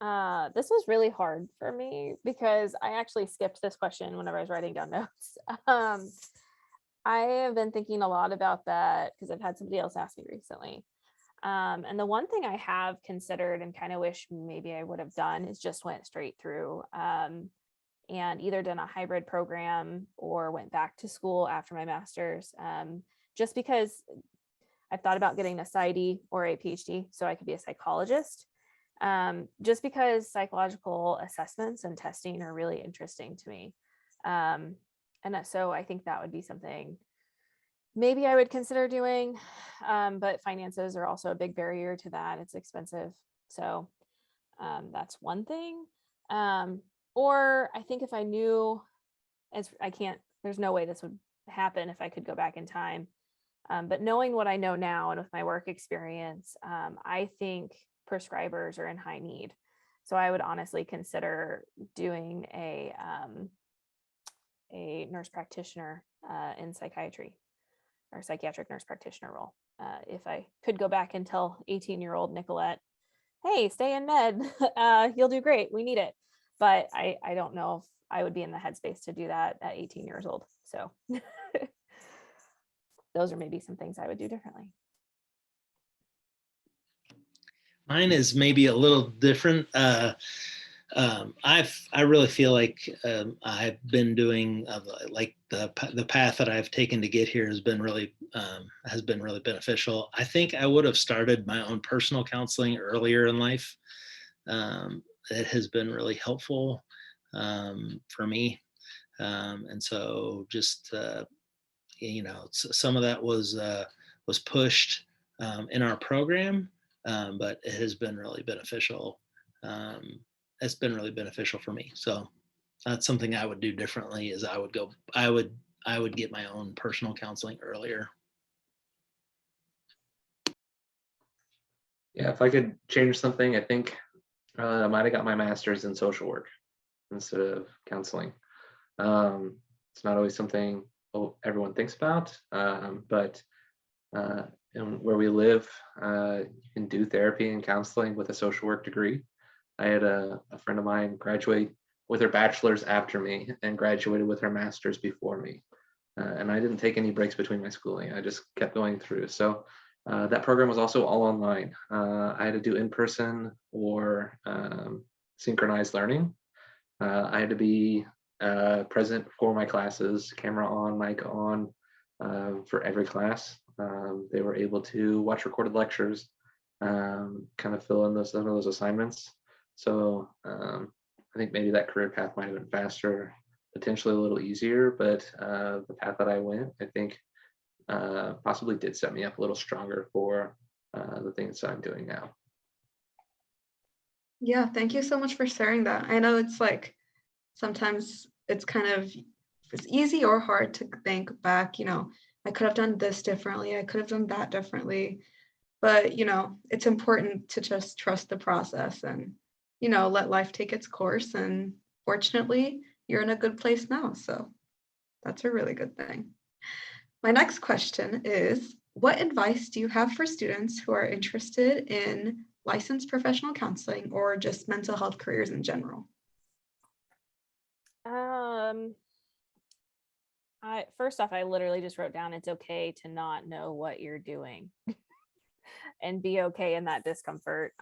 This was really hard for me because I actually skipped this question whenever I was writing down notes. I have been thinking a lot about that because I've had somebody else ask me recently. And the one thing I have considered and kind of wish maybe I would have done is just went straight through and either done a hybrid program or went back to school after my master's. Just because I've thought about getting a PsyD or a PhD so I could be a psychologist. Just because psychological assessments and testing are really interesting to me. So I think that would be something maybe I would consider doing, but finances are also a big barrier to that. It's expensive. So that's one thing. Or I think if I knew, there's no way this would happen if I could go back in time. But knowing what I know now and with my work experience, I think prescribers are in high need. So I would honestly consider doing a nurse practitioner in psychiatry or psychiatric nurse practitioner role. If I could go back and tell 18-year-old Nicolette, hey, stay in med, you'll do great, we need it. But I don't know if I would be in the headspace to do that at 18 years old. So those are maybe some things I would do differently. Mine is maybe a little different. I really feel like I've been doing like the path that I've taken to get here has been really beneficial. I think I would have started my own personal counseling earlier in life. It has been really helpful for me, and so just some of that was pushed in our program, but it has been really beneficial. It's been really beneficial for me. So that's something I would do differently is I would get my own personal counseling earlier. Yeah, if I could change something, I think I might have got my master's in social work instead of counseling. It's not always something everyone thinks about, but where we live, you can do therapy and counseling with a social work degree. I had a friend of mine graduate with her bachelor's after me and graduated with her master's before me. And I didn't take any breaks between my schooling. I just kept going through. So that program was also all online. I had to do in-person or synchronized learning. I had to be present for my classes, camera on, mic on, for every class. They were able to watch recorded lectures, kind of fill in some of those assignments. So I think maybe that career path might have been faster, potentially a little easier, but the path that I went, I think possibly did set me up a little stronger for the things that I'm doing now. Yeah, thank you so much for sharing that. I know it's like sometimes it's easy or hard to think back, I could have done this differently, I could have done that differently. But, it's important to just trust the process and, let life take its course. And fortunately, you're in a good place now. So that's a really good thing. My next question is, what advice do you have for students who are interested in licensed professional counseling or just mental health careers in general? First off, I literally just wrote down it's okay to not know what you're doing and be okay in that discomfort.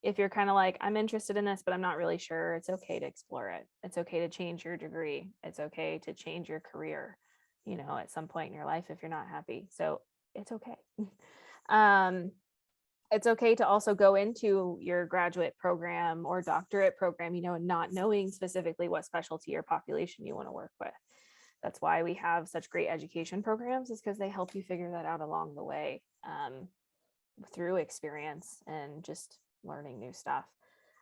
If you're kind of like, I'm interested in this, but I'm not really sure, it's okay to explore it. It's okay to change your degree. It's okay to change your career, at some point in your life if you're not happy. So it's okay. It's okay to also go into your graduate program or doctorate program, and not knowing specifically what specialty or population you want to work with. That's why we have such great education programs, is because they help you figure that out along the way, through experience and just learning new stuff.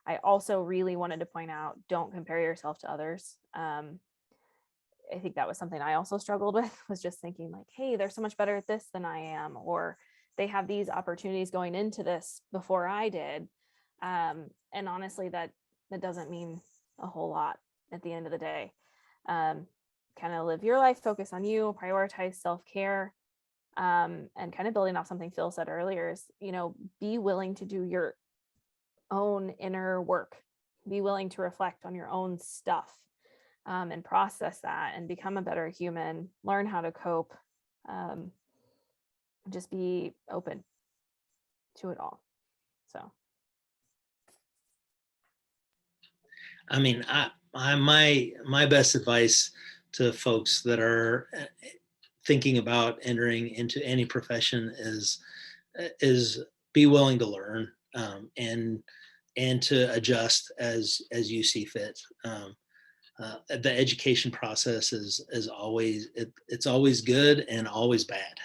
I also really wanted to point out, don't compare yourself to others. I think that was something I also struggled with, was just thinking like, hey, they're so much better at this than I am, or they have these opportunities going into this before I did. And honestly, that doesn't mean a whole lot at the end of the day. Kind of live your life, focus on you, prioritize self-care, and kind of building off something Phil said earlier is, be willing to do your own inner work, be willing to reflect on your own stuff, and process that and become a better human, learn how to cope, just be open to it all. So. I mean, my best advice to folks that are thinking about entering into any profession is be willing to learn, and to adjust as you see fit. The education process is always it's always good and always bad.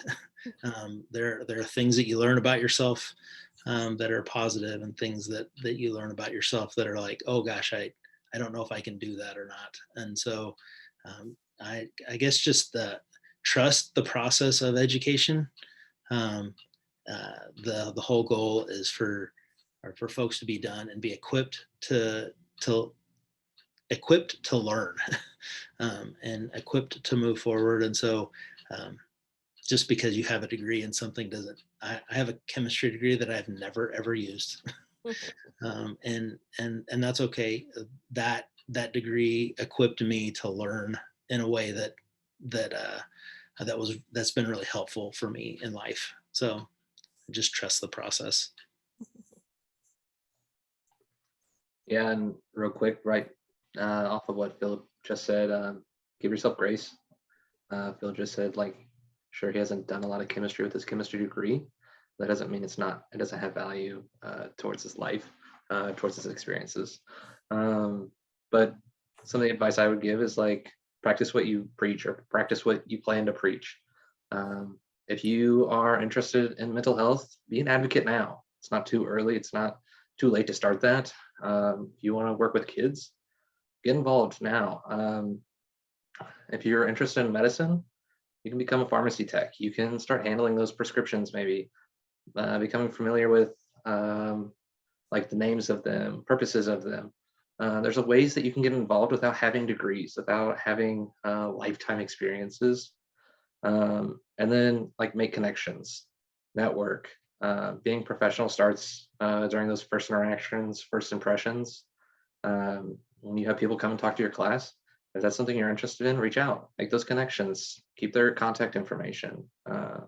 There are things that you learn about yourself that are positive, and things that you learn about yourself that are like, oh gosh, I don't know if I can do that or not. And so I guess just trust the process of education. The whole goal is for folks to be done and be equipped to learn, and equipped to move forward. And so just because you have a degree in something doesn't, I have a chemistry degree that I've never ever used. And that's okay. That degree equipped me to learn in a way that's been really helpful for me in life. So just trust the process. Yeah, and real quick, right off of what Phillip just said, give yourself grace. Phil just said, like, sure, he hasn't done a lot of chemistry with his chemistry degree. That doesn't mean it doesn't have value towards his life, towards his experiences. But some of the advice I would give is like, practice what you preach, or practice what you plan to preach. If you are interested in mental health, be an advocate now. It's not too early. It's not too late to start that. If you want to work with kids, get involved now. If you're interested in medicine, you can become a pharmacy tech. You can start handling those prescriptions, maybe becoming familiar with like the names of them, purposes of them. There's ways that you can get involved without having degrees, without having lifetime experiences. And then like make connections, network. Being professional starts during those first interactions, first impressions. When you have people come and talk to your class, if that's something you're interested in, reach out, make those connections, keep their contact information.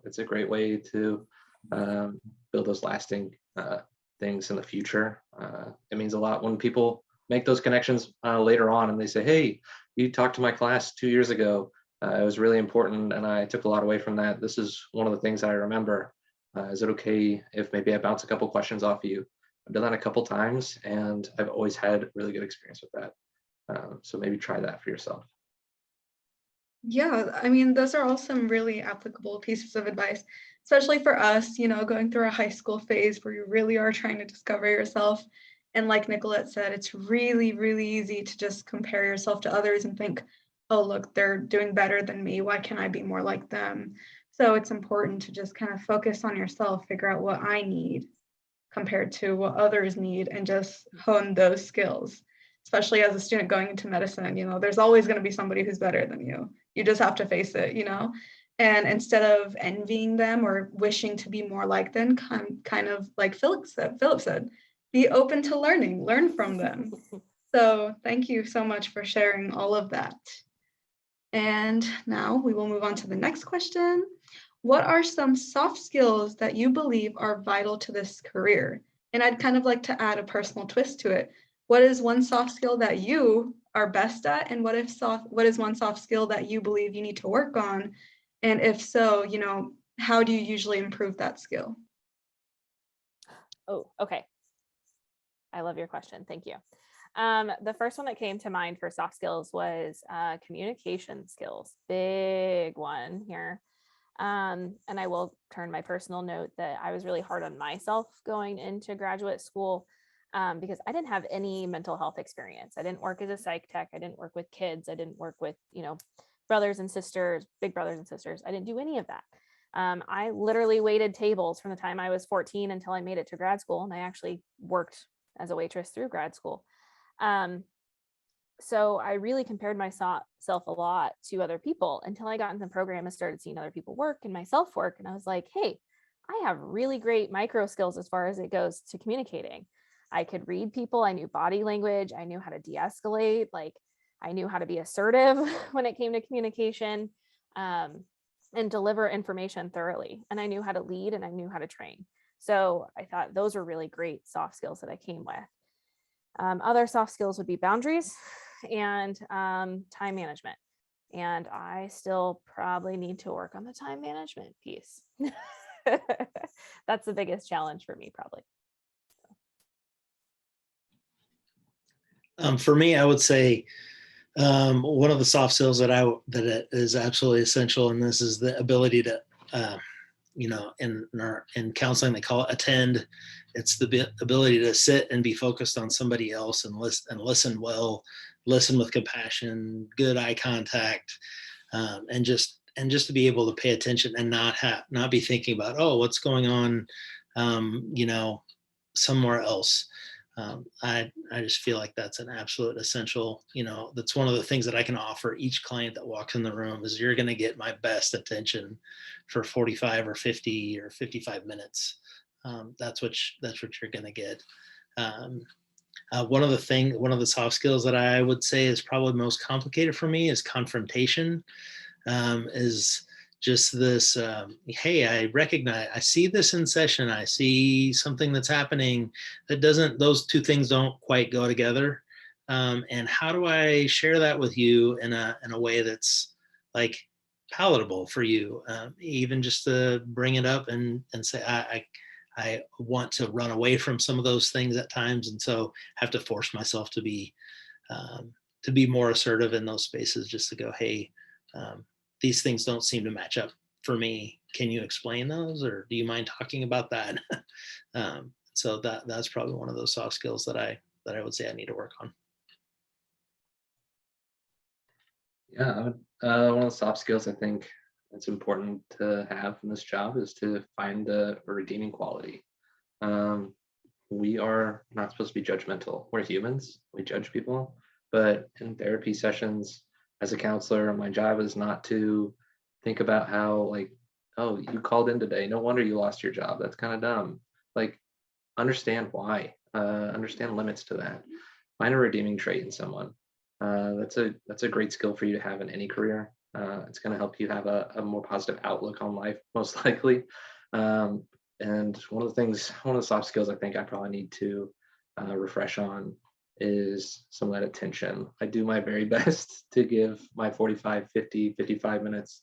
It's a great way to build those lasting things in the future. It means a lot when people make those connections later on and they say, hey, you talked to my class 2 years ago. It was really important and I took a lot away from that. This is one of the things I remember. Is it okay if maybe I bounce a couple questions off of you? I've done that a couple times and I've always had really good experience with that. So maybe try that for yourself. Yeah, I mean, those are all some really applicable pieces of advice, especially for us, going through a high school phase where you really are trying to discover yourself. And like Nicolette said, it's really, really easy to just compare yourself to others and think, oh, look, they're doing better than me. Why can't I be more like them? So it's important to just kind of focus on yourself, figure out what I need compared to what others need, and just hone those skills. Especially as a student going into medicine, there's always going to be somebody who's better than you. You just have to face it, and instead of envying them or wishing to be more like them, kind of like Phillip said, be open to learn from them. So thank you so much for sharing all of that. And now we will move on to the next question. What are some soft skills that you believe are vital to this career? And I'd kind of like to add a personal twist to it. What is one soft skill that you are best at? And what is one soft skill that you believe you need to work on? And if so, how do you usually improve that skill? Oh, okay. I love your question. Thank you. The first one that came to mind for soft skills was communication skills. Big one here. And I will turn my personal note that I was really hard on myself going into graduate school. because I didn't have any mental health experience. I didn't work as a psych tech. I didn't work with kids. I didn't work with, brothers and sisters, big brothers and sisters. I didn't do any of that. I literally waited tables from the time I was 14 until I made it to grad school. And I actually worked as a waitress through grad school. So I really compared myself a lot to other people until I got into the program and started seeing other people work and myself work. And I was like, hey, I have really great micro skills as far as it goes to communicating. I could read people. I knew body language. I knew how to de-escalate. Like, I knew how to be assertive when it came to communication, and deliver information thoroughly. And I knew how to lead and I knew how to train. So I thought those were really great soft skills that I came with. Other soft skills would be boundaries and time management. And I still probably need to work on the time management piece. That's the biggest challenge for me, probably. For me, I would say one of the soft skills that is absolutely essential, and this is the ability to, in counseling they call it attend. It's the ability to sit and be focused on somebody else and listen well, listen with compassion, good eye contact, and just to be able to pay attention and not be thinking about, oh, what's going on, somewhere else. I just feel like that's an absolute essential, that's one of the things that I can offer each client that walks in the room is you're going to get my best attention for 45 or 50 or 55 minutes. That's what you're going to get. One of the soft skills that I would say is probably most complicated for me is confrontation. Is just this, hey, I see this in session. I see something that's happening those two things don't quite go together. And how do I share that with you in a way that's like palatable for you? Even just to bring it up and say, I want to run away from some of those things at times. And so have to force myself to be more assertive in those spaces, just to go, hey, these things don't seem to match up for me. Can you explain those, or do you mind talking about that? So that's probably one of those soft skills that I would say I need to work on. Yeah, one of the soft skills I think it's important to have in this job is to find a redeeming quality. We are not supposed to be judgmental. We're humans. We judge people. But in therapy sessions, as a counselor, my job is not to think about how, like, oh, you called in today. No wonder you lost your job. That's kind of dumb. Like, understand why. Understand limits to that. Find a redeeming trait in someone. That's a great skill for you to have in any career. It's going to help you have a more positive outlook on life, most likely. And one of the soft skills I think I probably need to refresh on is some of that attention. I do my very best to give my 45, 50, 55 minutes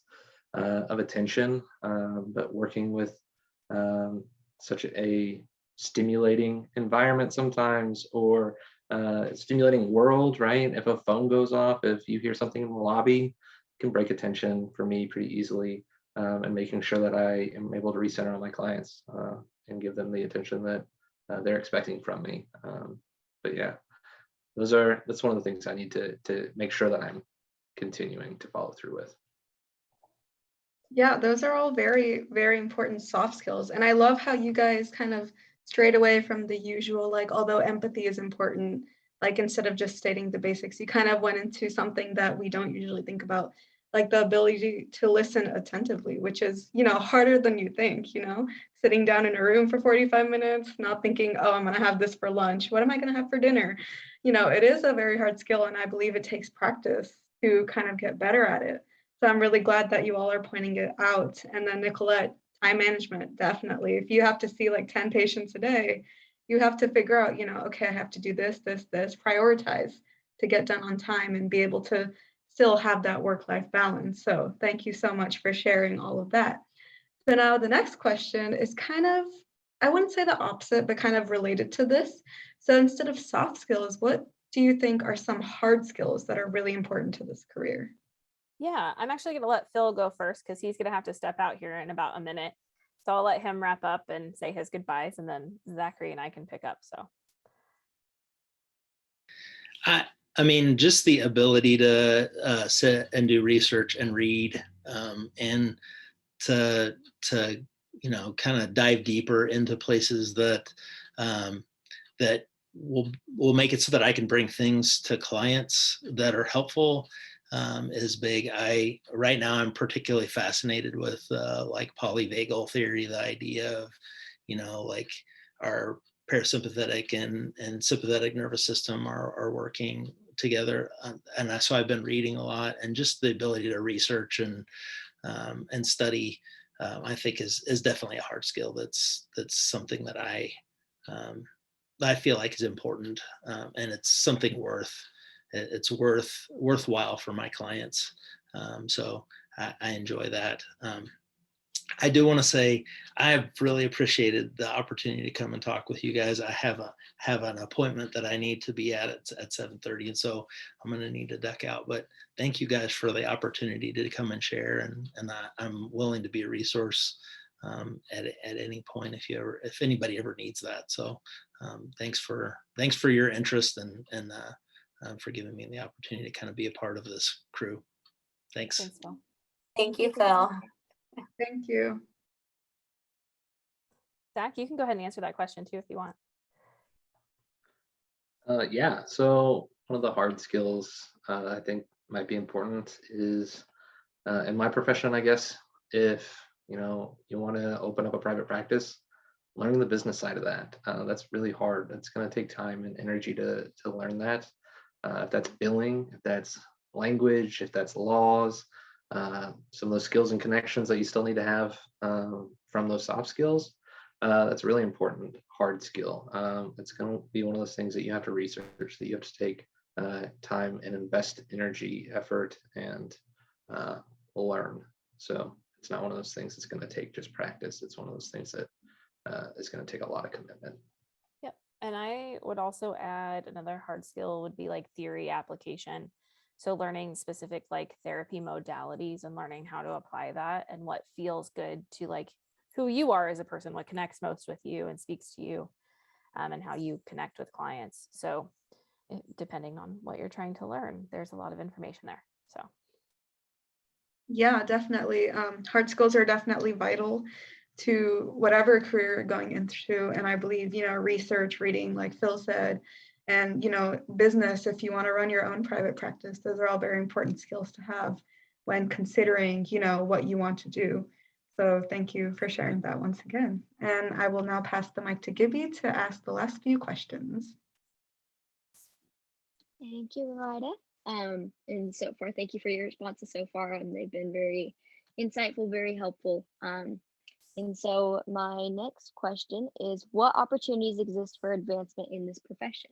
of attention, but working with such a stimulating environment sometimes, or stimulating world, right? If a phone goes off, if you hear something in the lobby, it can break attention for me pretty easily, and making sure that I am able to recenter on my clients and give them the attention that they're expecting from me. But yeah, that's one of the things I need to make sure that I'm continuing to follow through with. Yeah, those are all very, very important soft skills. And I love how you guys kind of strayed away from the usual, like, although empathy is important, like instead of just stating the basics, you kind of went into something that we don't usually think about, like the ability to listen attentively, which is, harder than you think, sitting down in a room for 45 minutes, not thinking, oh, I'm going to have this for lunch. What am I going to have for dinner? It is a very hard skill. And I believe it takes practice to kind of get better at it. So I'm really glad that you all are pointing it out. And then Nicolette, time management, definitely. If you have to see like 10 patients a day, you have to figure out, okay, I have to do this, prioritize to get done on time and be able to still have that work-life balance. So thank you so much for sharing all of that. So now the next question is kind of, I wouldn't say the opposite, but kind of related to this. So instead of soft skills, what do you think are some hard skills that are really important to this career? Yeah, I'm actually going to let Phil go first because he's going to have to step out here in about a minute. So I'll let him wrap up and say his goodbyes, and then Zachary and I can pick up. So I mean, just the ability to sit and do research and read, and to kind of dive deeper into places that um, that will make it so that I can bring things to clients that are helpful, is big. Right now I'm particularly fascinated with like polyvagal theory, the idea of like our parasympathetic and sympathetic nervous system are working together, and so I've been reading a lot, and just the ability to research and study, I think is definitely a hard skill. That's something that I feel like is important, and it's something worthwhile for my clients. So I enjoy that. I do want to say I've really appreciated the opportunity to come and talk with you guys. I have an appointment that I need to be at 7:30, and so I'm going to need to duck out. But thank you guys for the opportunity to come and share, and I'm willing to be a resource at any point if anybody ever needs that. So thanks for your interest and for giving me the opportunity to kind of be a part of this crew. Thanks. Thanks, Phil. Thank you, Phil. Thank you. Zach, you can go ahead and answer that question too if you want. Yeah, so one of the hard skills I think might be important is in my profession, I guess, if you want to open up a private practice, learning the business side of that. That's really hard. It's going to take time and energy to learn that. If that's billing, if that's language, if that's laws, some of those skills and connections that you still need to have from those soft skills. That's a really important hard skill. It's going to be one of those things that you have to research, that you have to take time and invest energy, effort, and learn. So it's not one of those things that's going to take just practice. It's one of those things that is going to take a lot of commitment. Yep. And I would also add another hard skill would be like theory application. So learning specific like therapy modalities and learning how to apply that and what feels good to like who you are as a person, what connects most with you and speaks to you, and how you connect with clients. So depending on what you're trying to learn, there's a lot of information there. So Yeah, definitely. Hard skills are definitely vital to whatever career you're going into. And I believe, research, reading, like Phil said, and, business, if you want to run your own private practice, those are all very important skills to have when considering, what you want to do. So thank you for sharing that once again. And I will now pass the mic to Gibby to ask the last few questions. Thank you, Rida. And so far, thank you for your responses so far. They've been very insightful, very helpful. And so my next question is, what opportunities exist for advancement in this profession?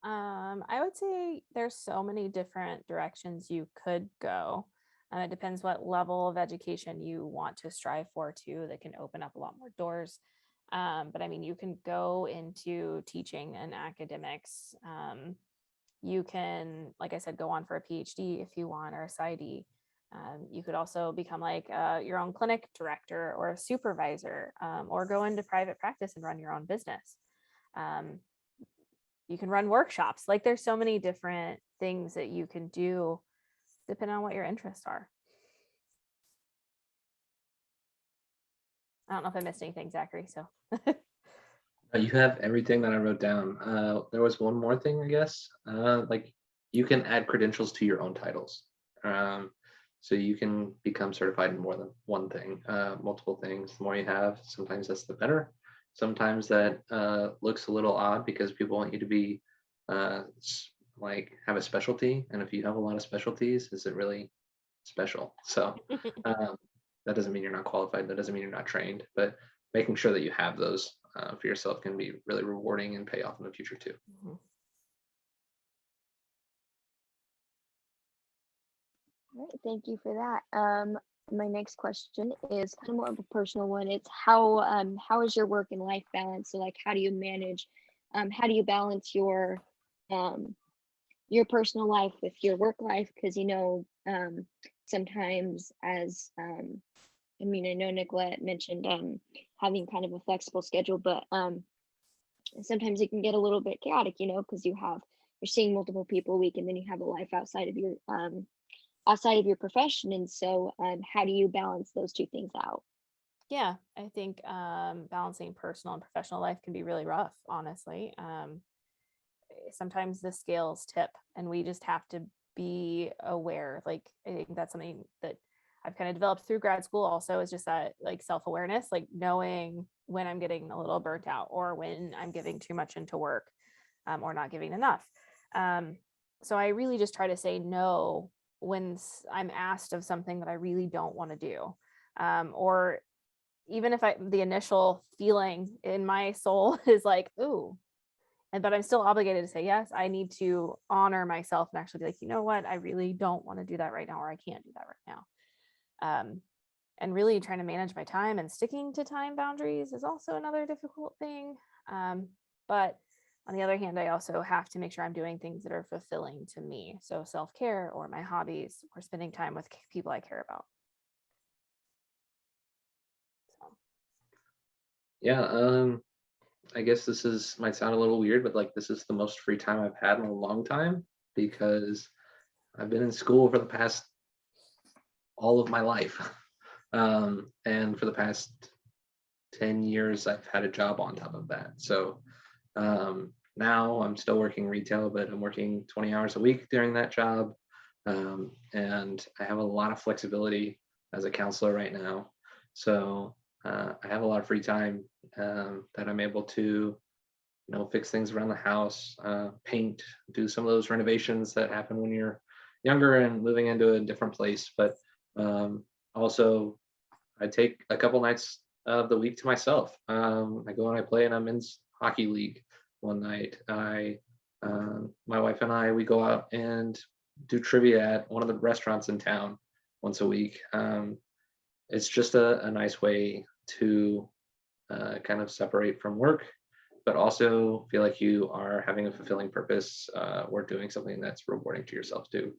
I would say there's so many different directions you could go. It depends what level of education you want to strive for too. That can open up a lot more doors. But I mean, you can go into teaching and academics. You can, like I said, go on for a PhD if you want, or a PsyD. You could also become like your own clinic director or a supervisor, or go into private practice and run your own business. You can run workshops. Like there's so many different things that you can do depending on what your interests are. I don't know if I missed anything, Zachary. So You have everything that I wrote down. There was one more thing, I guess. Like you can add credentials to your own titles. So you can become certified in more than one thing, multiple things. The more you have, sometimes that's the better. Sometimes that looks a little odd because people want you to be like have a specialty. And if you have a lot of specialties, is it really special? So that doesn't mean you're not qualified. That doesn't mean you're not trained, but making sure that you have those for yourself can be really rewarding and pay off in the future too. Mhm. All right, thank you for that. My next question is kind of more of a personal one. It's how is your work and life balance? So like, how do you manage, how do you balance your personal life with your work life? Because sometimes as I mean, I know Nicolette mentioned having kind of a flexible schedule, but sometimes it can get a little bit chaotic, because you have you're seeing multiple people a week, and then you have a life outside of your profession. And so how do you balance those two things out? Yeah, I think balancing personal and professional life can be really rough, honestly. Sometimes the scales tip and we just have to be aware. Like, I think that's something that I've kind of developed through grad school also, is just that like self-awareness, like knowing when I'm getting a little burnt out or when I'm giving too much into work, or not giving enough. So I really just try to say no when I'm asked of something that I really don't want to do. Or even if the initial feeling in my soul is like, ooh, but I'm still obligated to say yes. I need to honor myself and actually be like, you know what, I really don't want to do that right now, or I can't do that right now. And really trying to manage my time and sticking to time boundaries is also another difficult thing. But on the other hand, I also have to make sure I'm doing things that are fulfilling to me. So self-care or my hobbies or spending time with people I care about. So. Yeah, I guess might sound a little weird, but like this is the most free time I've had in a long time because I've been in school for the past all of my life. And for the past 10 years, I've had a job on top of that. So now I'm still working retail, but I'm working 20 hours a week during that job. And I have a lot of flexibility as a counselor right now. So I have a lot of free time that I'm able to, fix things around the house, paint, do some of those renovations that happen when you're younger and moving into a different place. But also, I take a couple nights of the week to myself. I go and I play in a men's hockey league one night. My wife and I, we go out and do trivia at one of the restaurants in town once a week. It's just a nice way to kind of separate from work, but also feel like you are having a fulfilling purpose or doing something that's rewarding to yourself too.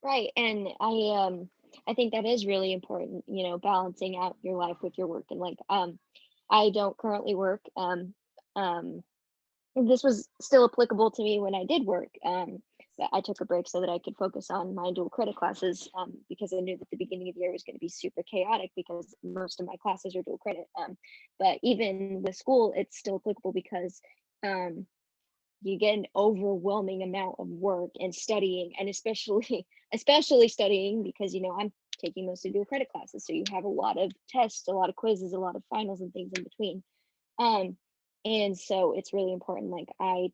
Right. And I think that is really important, balancing out your life with your work. And like I don't currently work. This was still applicable to me when I did work. But I took a break so that I could focus on my dual credit classes, because I knew that the beginning of the year was going to be super chaotic because most of my classes are dual credit. But even with school, it's still applicable because you get an overwhelming amount of work and studying, and especially studying because I'm taking mostly dual credit classes, so you have a lot of tests, a lot of quizzes, a lot of finals and things in between. And so it's really important, like I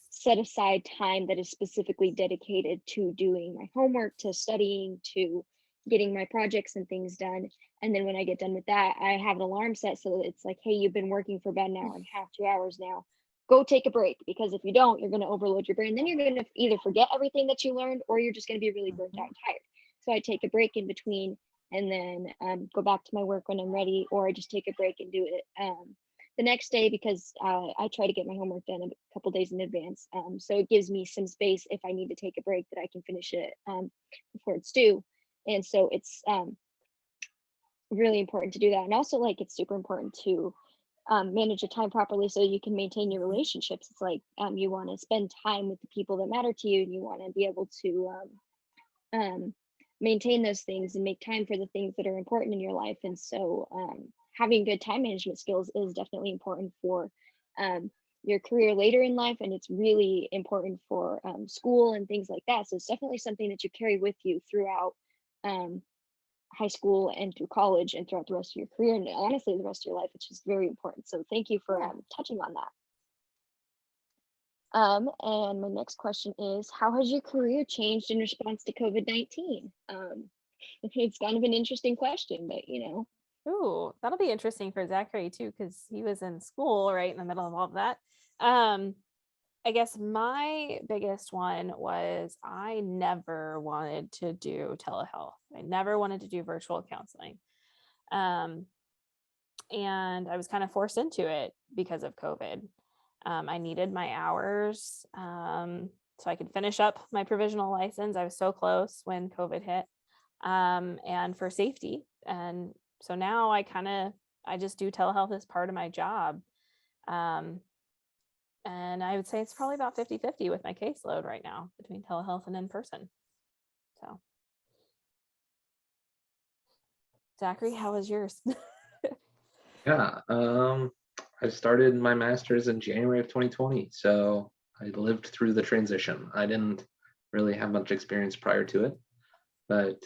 set aside time that is specifically dedicated to doing my homework, to studying, to getting my projects and things done. And then when I get done with that, I have an alarm set so that it's like, hey, you've been working for about an hour and a half, 2 hours now. Go take a break, because if you don't, you're going to overload your brain. Then you're going to either forget everything that you learned, or you're just going to be really burnt out and tired. So I take a break in between, and then go back to my work when I'm ready, or I just take a break and do it the next day, because I try to get my homework done a couple days in advance. So it gives me some space if I need to take a break, that I can finish it before it's due. And so it's really important to do that. And also, like, it's super important to manage your time properly so you can maintain your relationships. It's like you want to spend time with the people that matter to you, and you want to be able to maintain those things and make time for the things that are important in your life. And so having good time management skills is definitely important for your career later in life, and it's really important for school and things like that. So it's definitely something that you carry with you throughout high school and through college and throughout the rest of your career, and honestly the rest of your life. It's just very important. So thank you for touching on that. And my next question is, how has your career changed in response to COVID-19? It's kind of an interesting question, but Ooh, that'll be interesting for Zachary too, because he was in school right in the middle of all of that. I guess my biggest one was I never wanted to do telehealth. I never wanted to do virtual counseling. And I was kind of forced into it because of COVID. I needed my hours so I could finish up my provisional license. I was so close when COVID hit, and for safety. And so now I just do telehealth as part of my job. And I would say it's probably about 50-50 with my caseload right now between telehealth and in person. So, Zachary, how was yours? Yeah, I started my master's in January of 2020, so I lived through the transition. I didn't really have much experience prior to it, but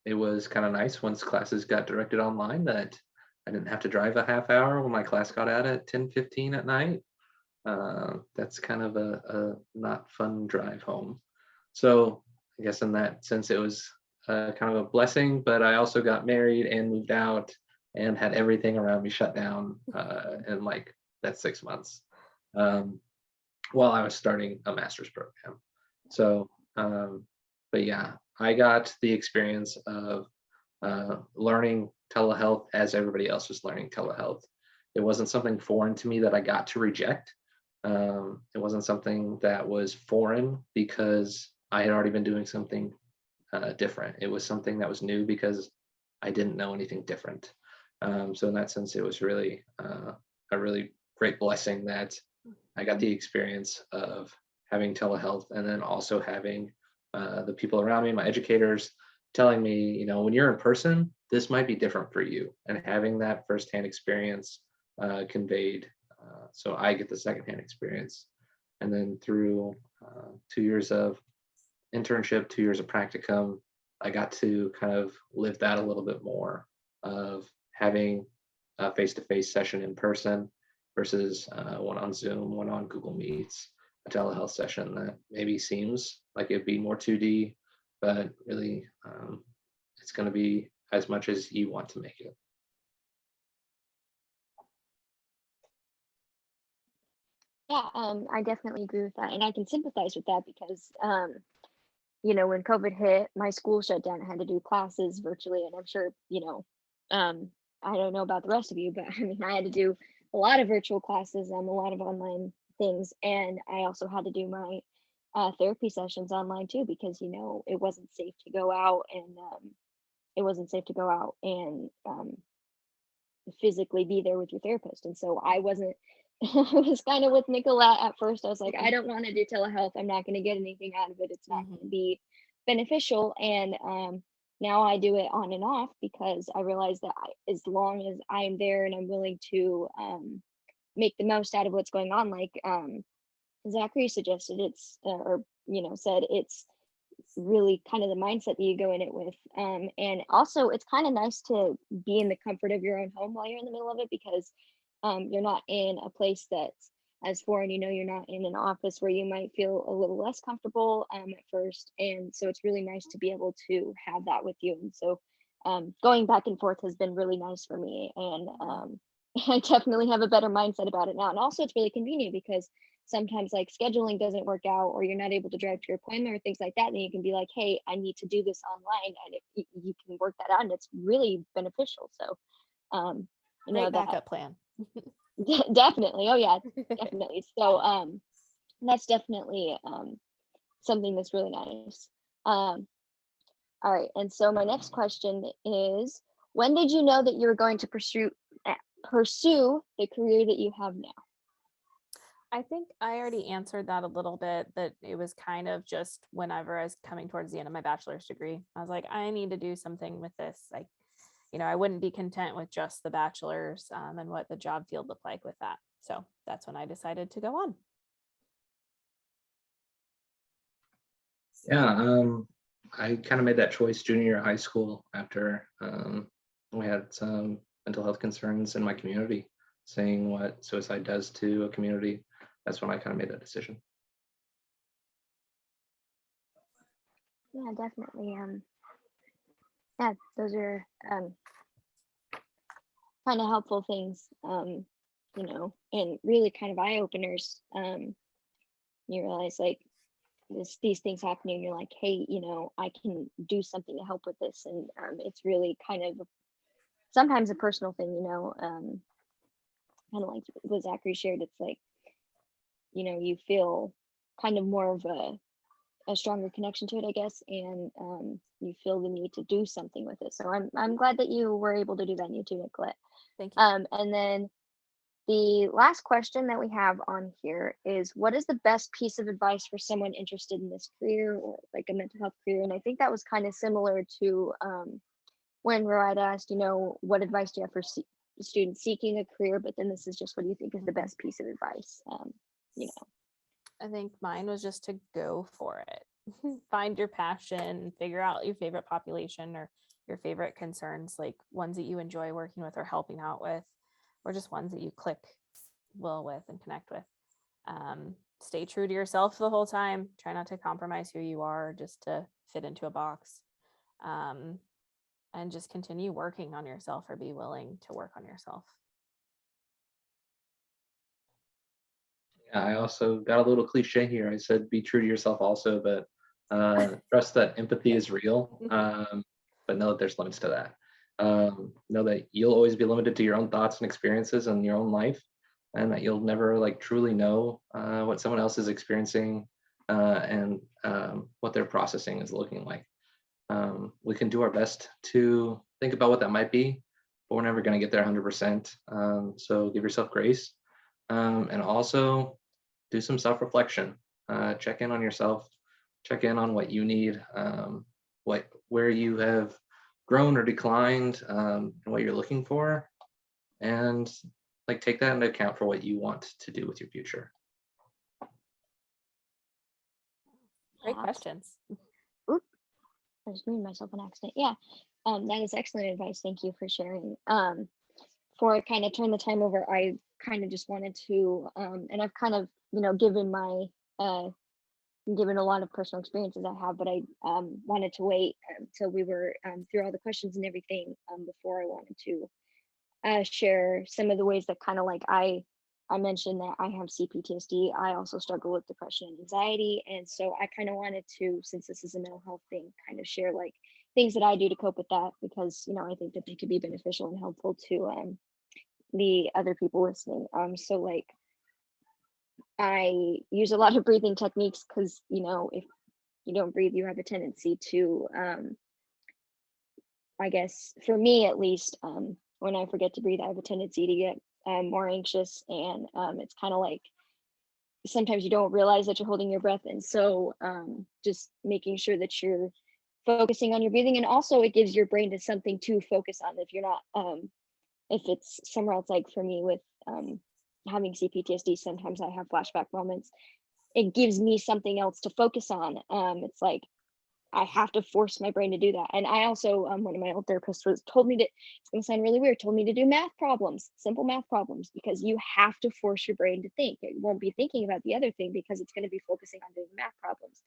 it was kind of nice once classes got directed online that I didn't have to drive a half hour when my class got out at 10:15 at night. That's kind of a not fun drive home. So I guess in that sense, it was kind of a blessing, but I also got married and moved out and had everything around me shut down in like that 6 months while I was starting a master's program. So, but yeah, I got the experience of learning telehealth as everybody else was learning telehealth. It wasn't something foreign to me that I got to reject. It wasn't something that was foreign because I had already been doing something different. It was something that was new because I didn't know anything different. So in that sense, it was really a really great blessing that I got the experience of having telehealth and then also having the people around me, my educators, telling me, you know, when you're in person, this might be different for you. And having that firsthand experience conveyed. So I get the secondhand experience. And then through 2 years of internship, 2 years of practicum, I got to kind of live that a little bit more of having a face-to-face session in person versus one on Zoom, one on Google Meets, a telehealth session that maybe seems like it'd be more 2D, but really it's going to be as much as you want to make it. Yeah, I definitely agree with that, and I can sympathize with that because, you know, when COVID hit, my school shut down. I had to do classes virtually, and I'm sure, you know, I don't know about the rest of you, but I mean, I had to do a lot of virtual classes, a lot of online things, and I also had to do my therapy sessions online too because you know it wasn't safe to go out and it wasn't safe to go out and physically be there with your therapist. And so I wasn't, I was kind of with Nicolette at first. I was like, I don't want to do telehealth. I'm not going to get anything out of it. It's not going to be beneficial. And now I do it on and off because I realize that as long as I'm there and I'm willing to make the most out of what's going on, like Zachary suggested, it's, or, you know, said it's really kind of the mindset that you go in it with. And also, it's kind of nice to be in the comfort of your own home while you're in the middle of it because you're not in a place that's as foreign. You know, you're not in an office where you might feel a little less comfortable at first. And so it's really nice to be able to have that with you. And so going back and forth has been really nice for me. And I definitely have a better mindset about it now. And also, it's really convenient because sometimes like scheduling doesn't work out or you're not able to drive to your appointment or things like that, then you can be like, hey, I need to do this online, and you can work that out and it's really beneficial. So you know, Great that backup plan. definitely, oh yeah, definitely. So that's definitely something that's really nice. All right, and so my next question is, when did you know that you were going to pursue the career that you have now? I think I already answered that a little bit, that it was kind of just whenever I was coming towards the end of my bachelor's degree. I was like, I need to do something with this. Like, you know, I wouldn't be content with just the bachelor's and what the job field looked like with that. So that's when I decided to go on. Yeah, I kind of made that choice junior year of high school after we had some mental health concerns in my community, seeing what suicide does to a community. That's when I kind of made that decision. Yeah, definitely. Yeah, those are kind of helpful things, you know, and really kind of eye openers. You realize like these things happening, and you're like, hey, you know, I can do something to help with this, and it's really kind of sometimes a personal thing, you know, kind of like what Zachary shared. It's like, you know, you feel kind of more of a stronger connection to it, I guess, and you feel the need to do something with it. So I'm glad that you were able to do that, and you too, Nicolette. Thank you. And then The last question that we have on here is, what is the best piece of advice for someone interested in this career or like a mental health career? And I think that was kind of similar to when Roida asked, what advice do you have for students seeking a career? But then this is just, what do you think is the best piece of advice? I think mine was just to go for it. Find your passion, figure out your favorite population or your favorite concerns, like ones that you enjoy working with or helping out with, or just ones that you click well with and connect with. Stay true to yourself the whole time. Try not to compromise who you are just to fit into a box. And just continue working on yourself, or be willing to work on yourself. Yeah, I also got a little cliche here. I said be true to yourself also, but trust that empathy is real, but know that there's limits to that. Know that you'll always be limited to your own thoughts and experiences in your own life, and that you'll never like truly know what someone else is experiencing and what their processing is looking like. We can do our best to think about what that might be, but we're never going to get there 100%. So give yourself grace, and also do some self-reflection. Check in on yourself, check in on what you need, where you have grown or declined, and what you're looking for, and like take that into account for what you want to do with your future. Great questions. Oop, I just muted myself on accident. Yeah, that is excellent advice. Thank you for sharing. Before I kind of turn the time over, I kind of just wanted to, and I've kind of, given a lot of personal experiences I have, but I wanted to wait until we were through all the questions and everything before I wanted to share some of the ways that kind of like I mentioned that I have CPTSD. I also struggle with depression and anxiety. And so I kind of wanted to, since this is a mental health thing, kind of share like things that I do to cope with that, because, I think that they could be beneficial and helpful to the other people listening. So like, I use a lot of breathing techniques because, if you don't breathe, you have a tendency to, I guess for me at least, when I forget to breathe, I have a tendency to get more anxious, and it's kind of like sometimes you don't realize that you're holding your breath. And so just making sure that you're focusing on your breathing, and also it gives your brain to something to focus on if you're not, if it's somewhere else. Like for me with having CPTSD, sometimes I have flashback moments. It gives me something else to focus on. It's like I have to force my brain to do that. And I also, one of my old therapists told me to, it's going to sound really weird, told me to do math problems, simple math problems, because you have to force your brain to think. It won't be thinking about the other thing because it's going to be focusing on doing math problems.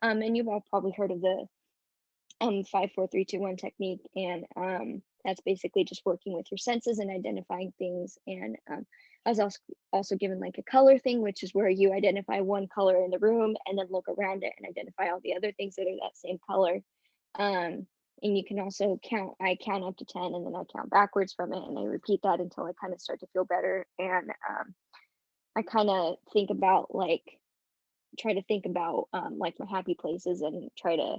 And you've all probably heard of the 5, 4, 3, 2, 1 technique. And that's basically just working with your senses and identifying things. And I was also given like a color thing, which is where you identify one color in the room and then look around it and identify all the other things that are that same color. And you can also I count up to 10 and then I count backwards from it, and I repeat that until I kind of start to feel better. And I kind of try to think about like my happy places, and try to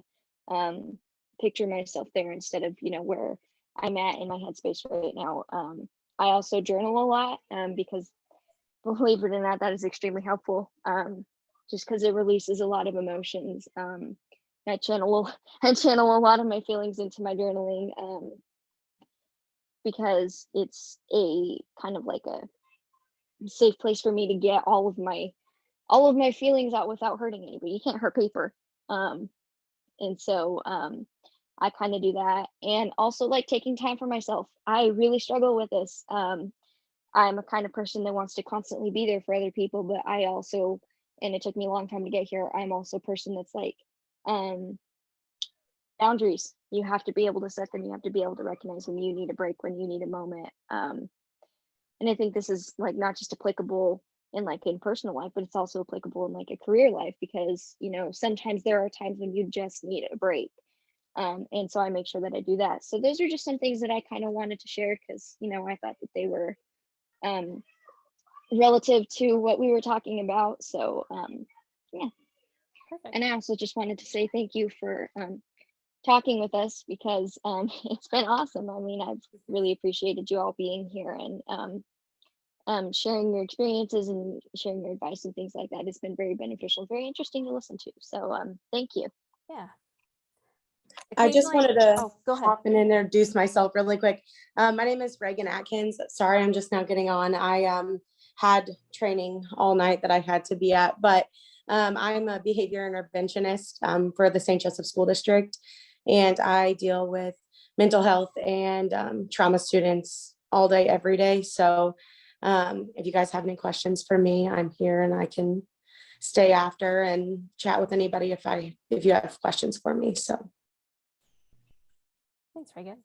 picture myself there instead of, where I'm at in my headspace right now. I also journal a lot because, believe it or not, that is extremely helpful. Just because it releases a lot of emotions. I channel a lot of my feelings into my journaling because it's a kind of like a safe place for me to get all of my feelings out without hurting anybody. You can't hurt paper. And so I kind of do that. And also like taking time for myself. I really struggle with this. I'm a kind of person that wants to constantly be there for other people, but I also, and it took me a long time to get here, I'm also a person that's like, boundaries. You have to be able to set them. You have to be able to recognize when you need a break, when you need a moment. And I think this is like not just applicable in personal life, but it's also applicable in like a career life, because, sometimes there are times when you just need a break. And so I make sure that I do that. So those are just some things that I kind of wanted to share because, I thought that they were relative to what we were talking about. So yeah. Perfect. And I also just wanted to say thank you for talking with us, because it's been awesome. I mean, I've really appreciated you all being here, and sharing your experiences and sharing your advice and things like that. It's been very beneficial, very interesting to listen to. So thank you. Yeah. I just Occasionally- wanted to oh, go ahead. hop in and introduce myself really quick. My name is Reagan Atkins. Sorry, I'm just now getting on. I had training all night that I had to be at, but I'm a behavior interventionist for the St. Joseph School District, and I deal with mental health and trauma students all day, every day. So if you guys have any questions for me, I'm here and I can stay after and chat with anybody if you have questions for me. So. Thanks, Reagan.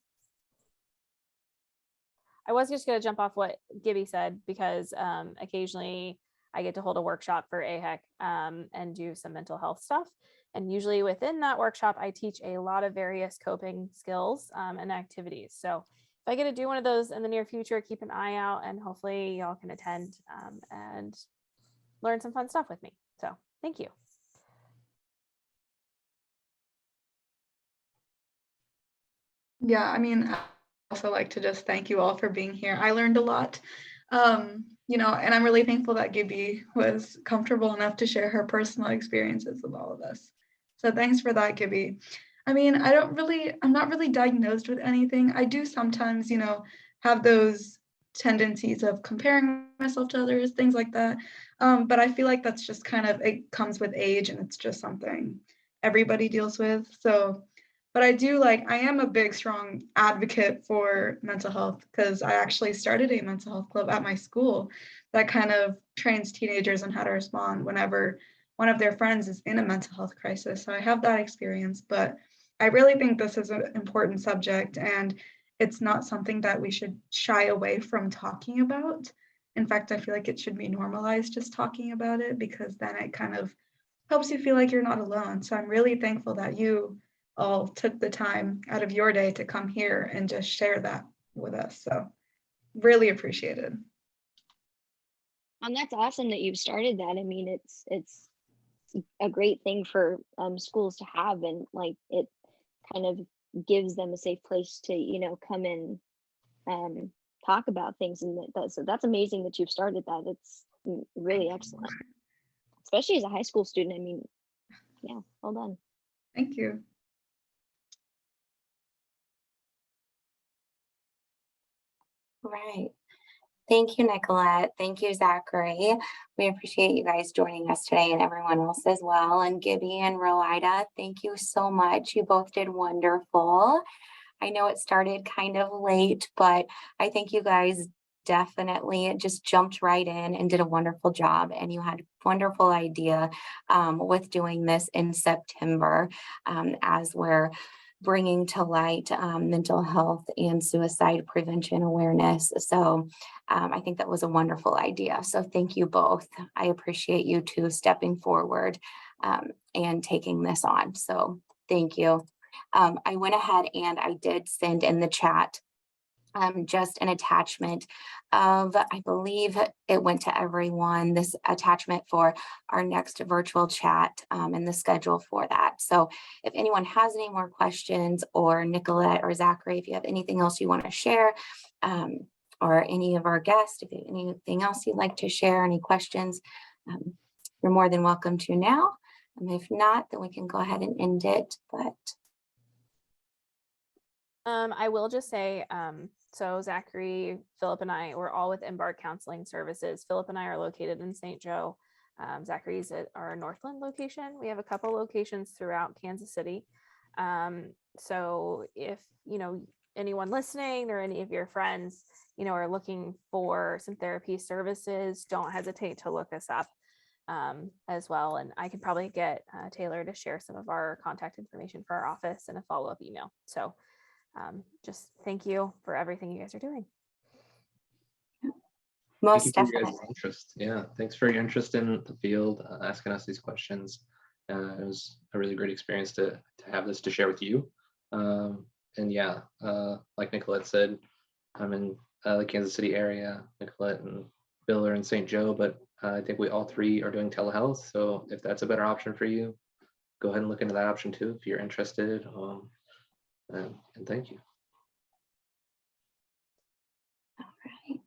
I was just going to jump off what Gibby said because occasionally I get to hold a workshop for AHEC and do some mental health stuff. And usually within that workshop, I teach a lot of various coping skills and activities. So if I get to do one of those in the near future, keep an eye out and hopefully y'all can attend and learn some fun stuff with me. So thank you. Yeah, I mean, I also like to just thank you all for being here. I learned a lot, you know, and I'm really thankful that Gibby was comfortable enough to share her personal experiences with all of us. So thanks for that, Gibby. I mean, I'm not really diagnosed with anything. I do sometimes, you know, have those tendencies of comparing myself to others, things like that. But I feel like that's just kind of, it comes with age and it's just something everybody deals with. So but I am a big, strong advocate for mental health because I actually started a mental health club at my school that kind of trains teenagers on how to respond whenever one of their friends is in a mental health crisis. So I have that experience, but I really think this is an important subject and it's not something that we should shy away from talking about. In fact, I feel like it should be normalized just talking about it because then it kind of helps you feel like you're not alone. So I'm really thankful that you all took the time out of your day to come here and just share that with us. So really appreciated. And that's awesome that you've started that. I mean, it's a great thing for schools to have, and like it kind of gives them a safe place to, you know, come and talk about things. And so that's amazing that you've started that. It's really excellent, especially as a high school student. I mean, yeah, well done. Thank you. Right. Thank you, Nicolette. Thank you, Zachary. We appreciate you guys joining us today and everyone else as well. And Gibby and Roida, thank you so much. You both did wonderful. I know it started kind of late, but I think you guys definitely just jumped right in and did a wonderful job. And you had a wonderful idea with doing this in September as we're bringing to light mental health and suicide prevention awareness. So I think that was a wonderful idea. So thank you both. I appreciate you two stepping forward and taking this on. So thank you. I went ahead and I did send in the chat just an attachment of, I believe it went to everyone, this attachment for our next virtual chat and the schedule for that. So if anyone has any more questions, or Nicolette or Zachary, if you have anything else you want to share, or any of our guests, if you have anything else you'd like to share, any questions, you're more than welcome to now. And if not, then we can go ahead and end it. But I will just say, so Zachary, Phillip, and I, we're all with Embark Counseling Services. Phillip and I are located in St. Joe. Zachary's at our Northland location. We have a couple locations throughout Kansas City. So if, you know, anyone listening or any of your friends, you know, are looking for some therapy services, don't hesitate to look us up as well. And I could probably get Taylor to share some of our contact information for our office and a follow-up email. So just thank you for everything you guys are doing. most Thank you for your definitely. guys' interest. Yeah, thanks for your interest in the field, asking us these questions. It was a really great experience to have this to share with you. And yeah, like Nicolette said, I'm in the Kansas City area. Nicolette and Bill are in St. Joe, but I think we all three are doing telehealth. So if that's a better option for you, go ahead and look into that option too if you're interested. And thank you. All right.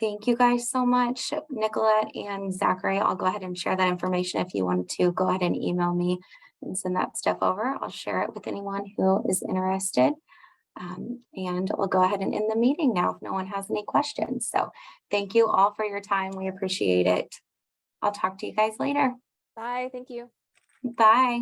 Thank you guys so much, Nicolette and Zachary. I'll go ahead and share that information. If you want to go ahead and email me and send that stuff over, I'll share it with anyone who is interested. And we'll go ahead and end the meeting now if no one has any questions. So thank you all for your time. We appreciate it. I'll talk to you guys later. Bye. Thank you. Bye.